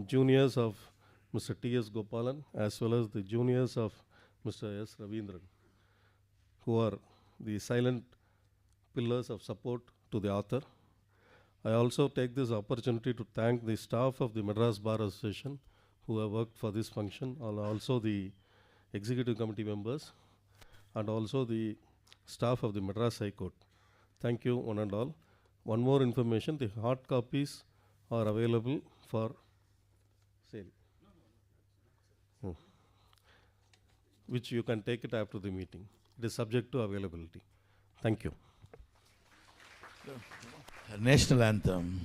juniors of Mr. T.S. Gopalan as well as the juniors of Mr. S. Ravindran, who are the silent pillars of support to the author. I also take this opportunity to thank the staff of the Madras Bar Association who have worked for this function, and also the executive committee members, and also the staff of the Madras High Court. Thank you, one and all. One more information, the hard copies are available for sale, which you can take it after the meeting. It is subject to availability. Thank you. National Anthem.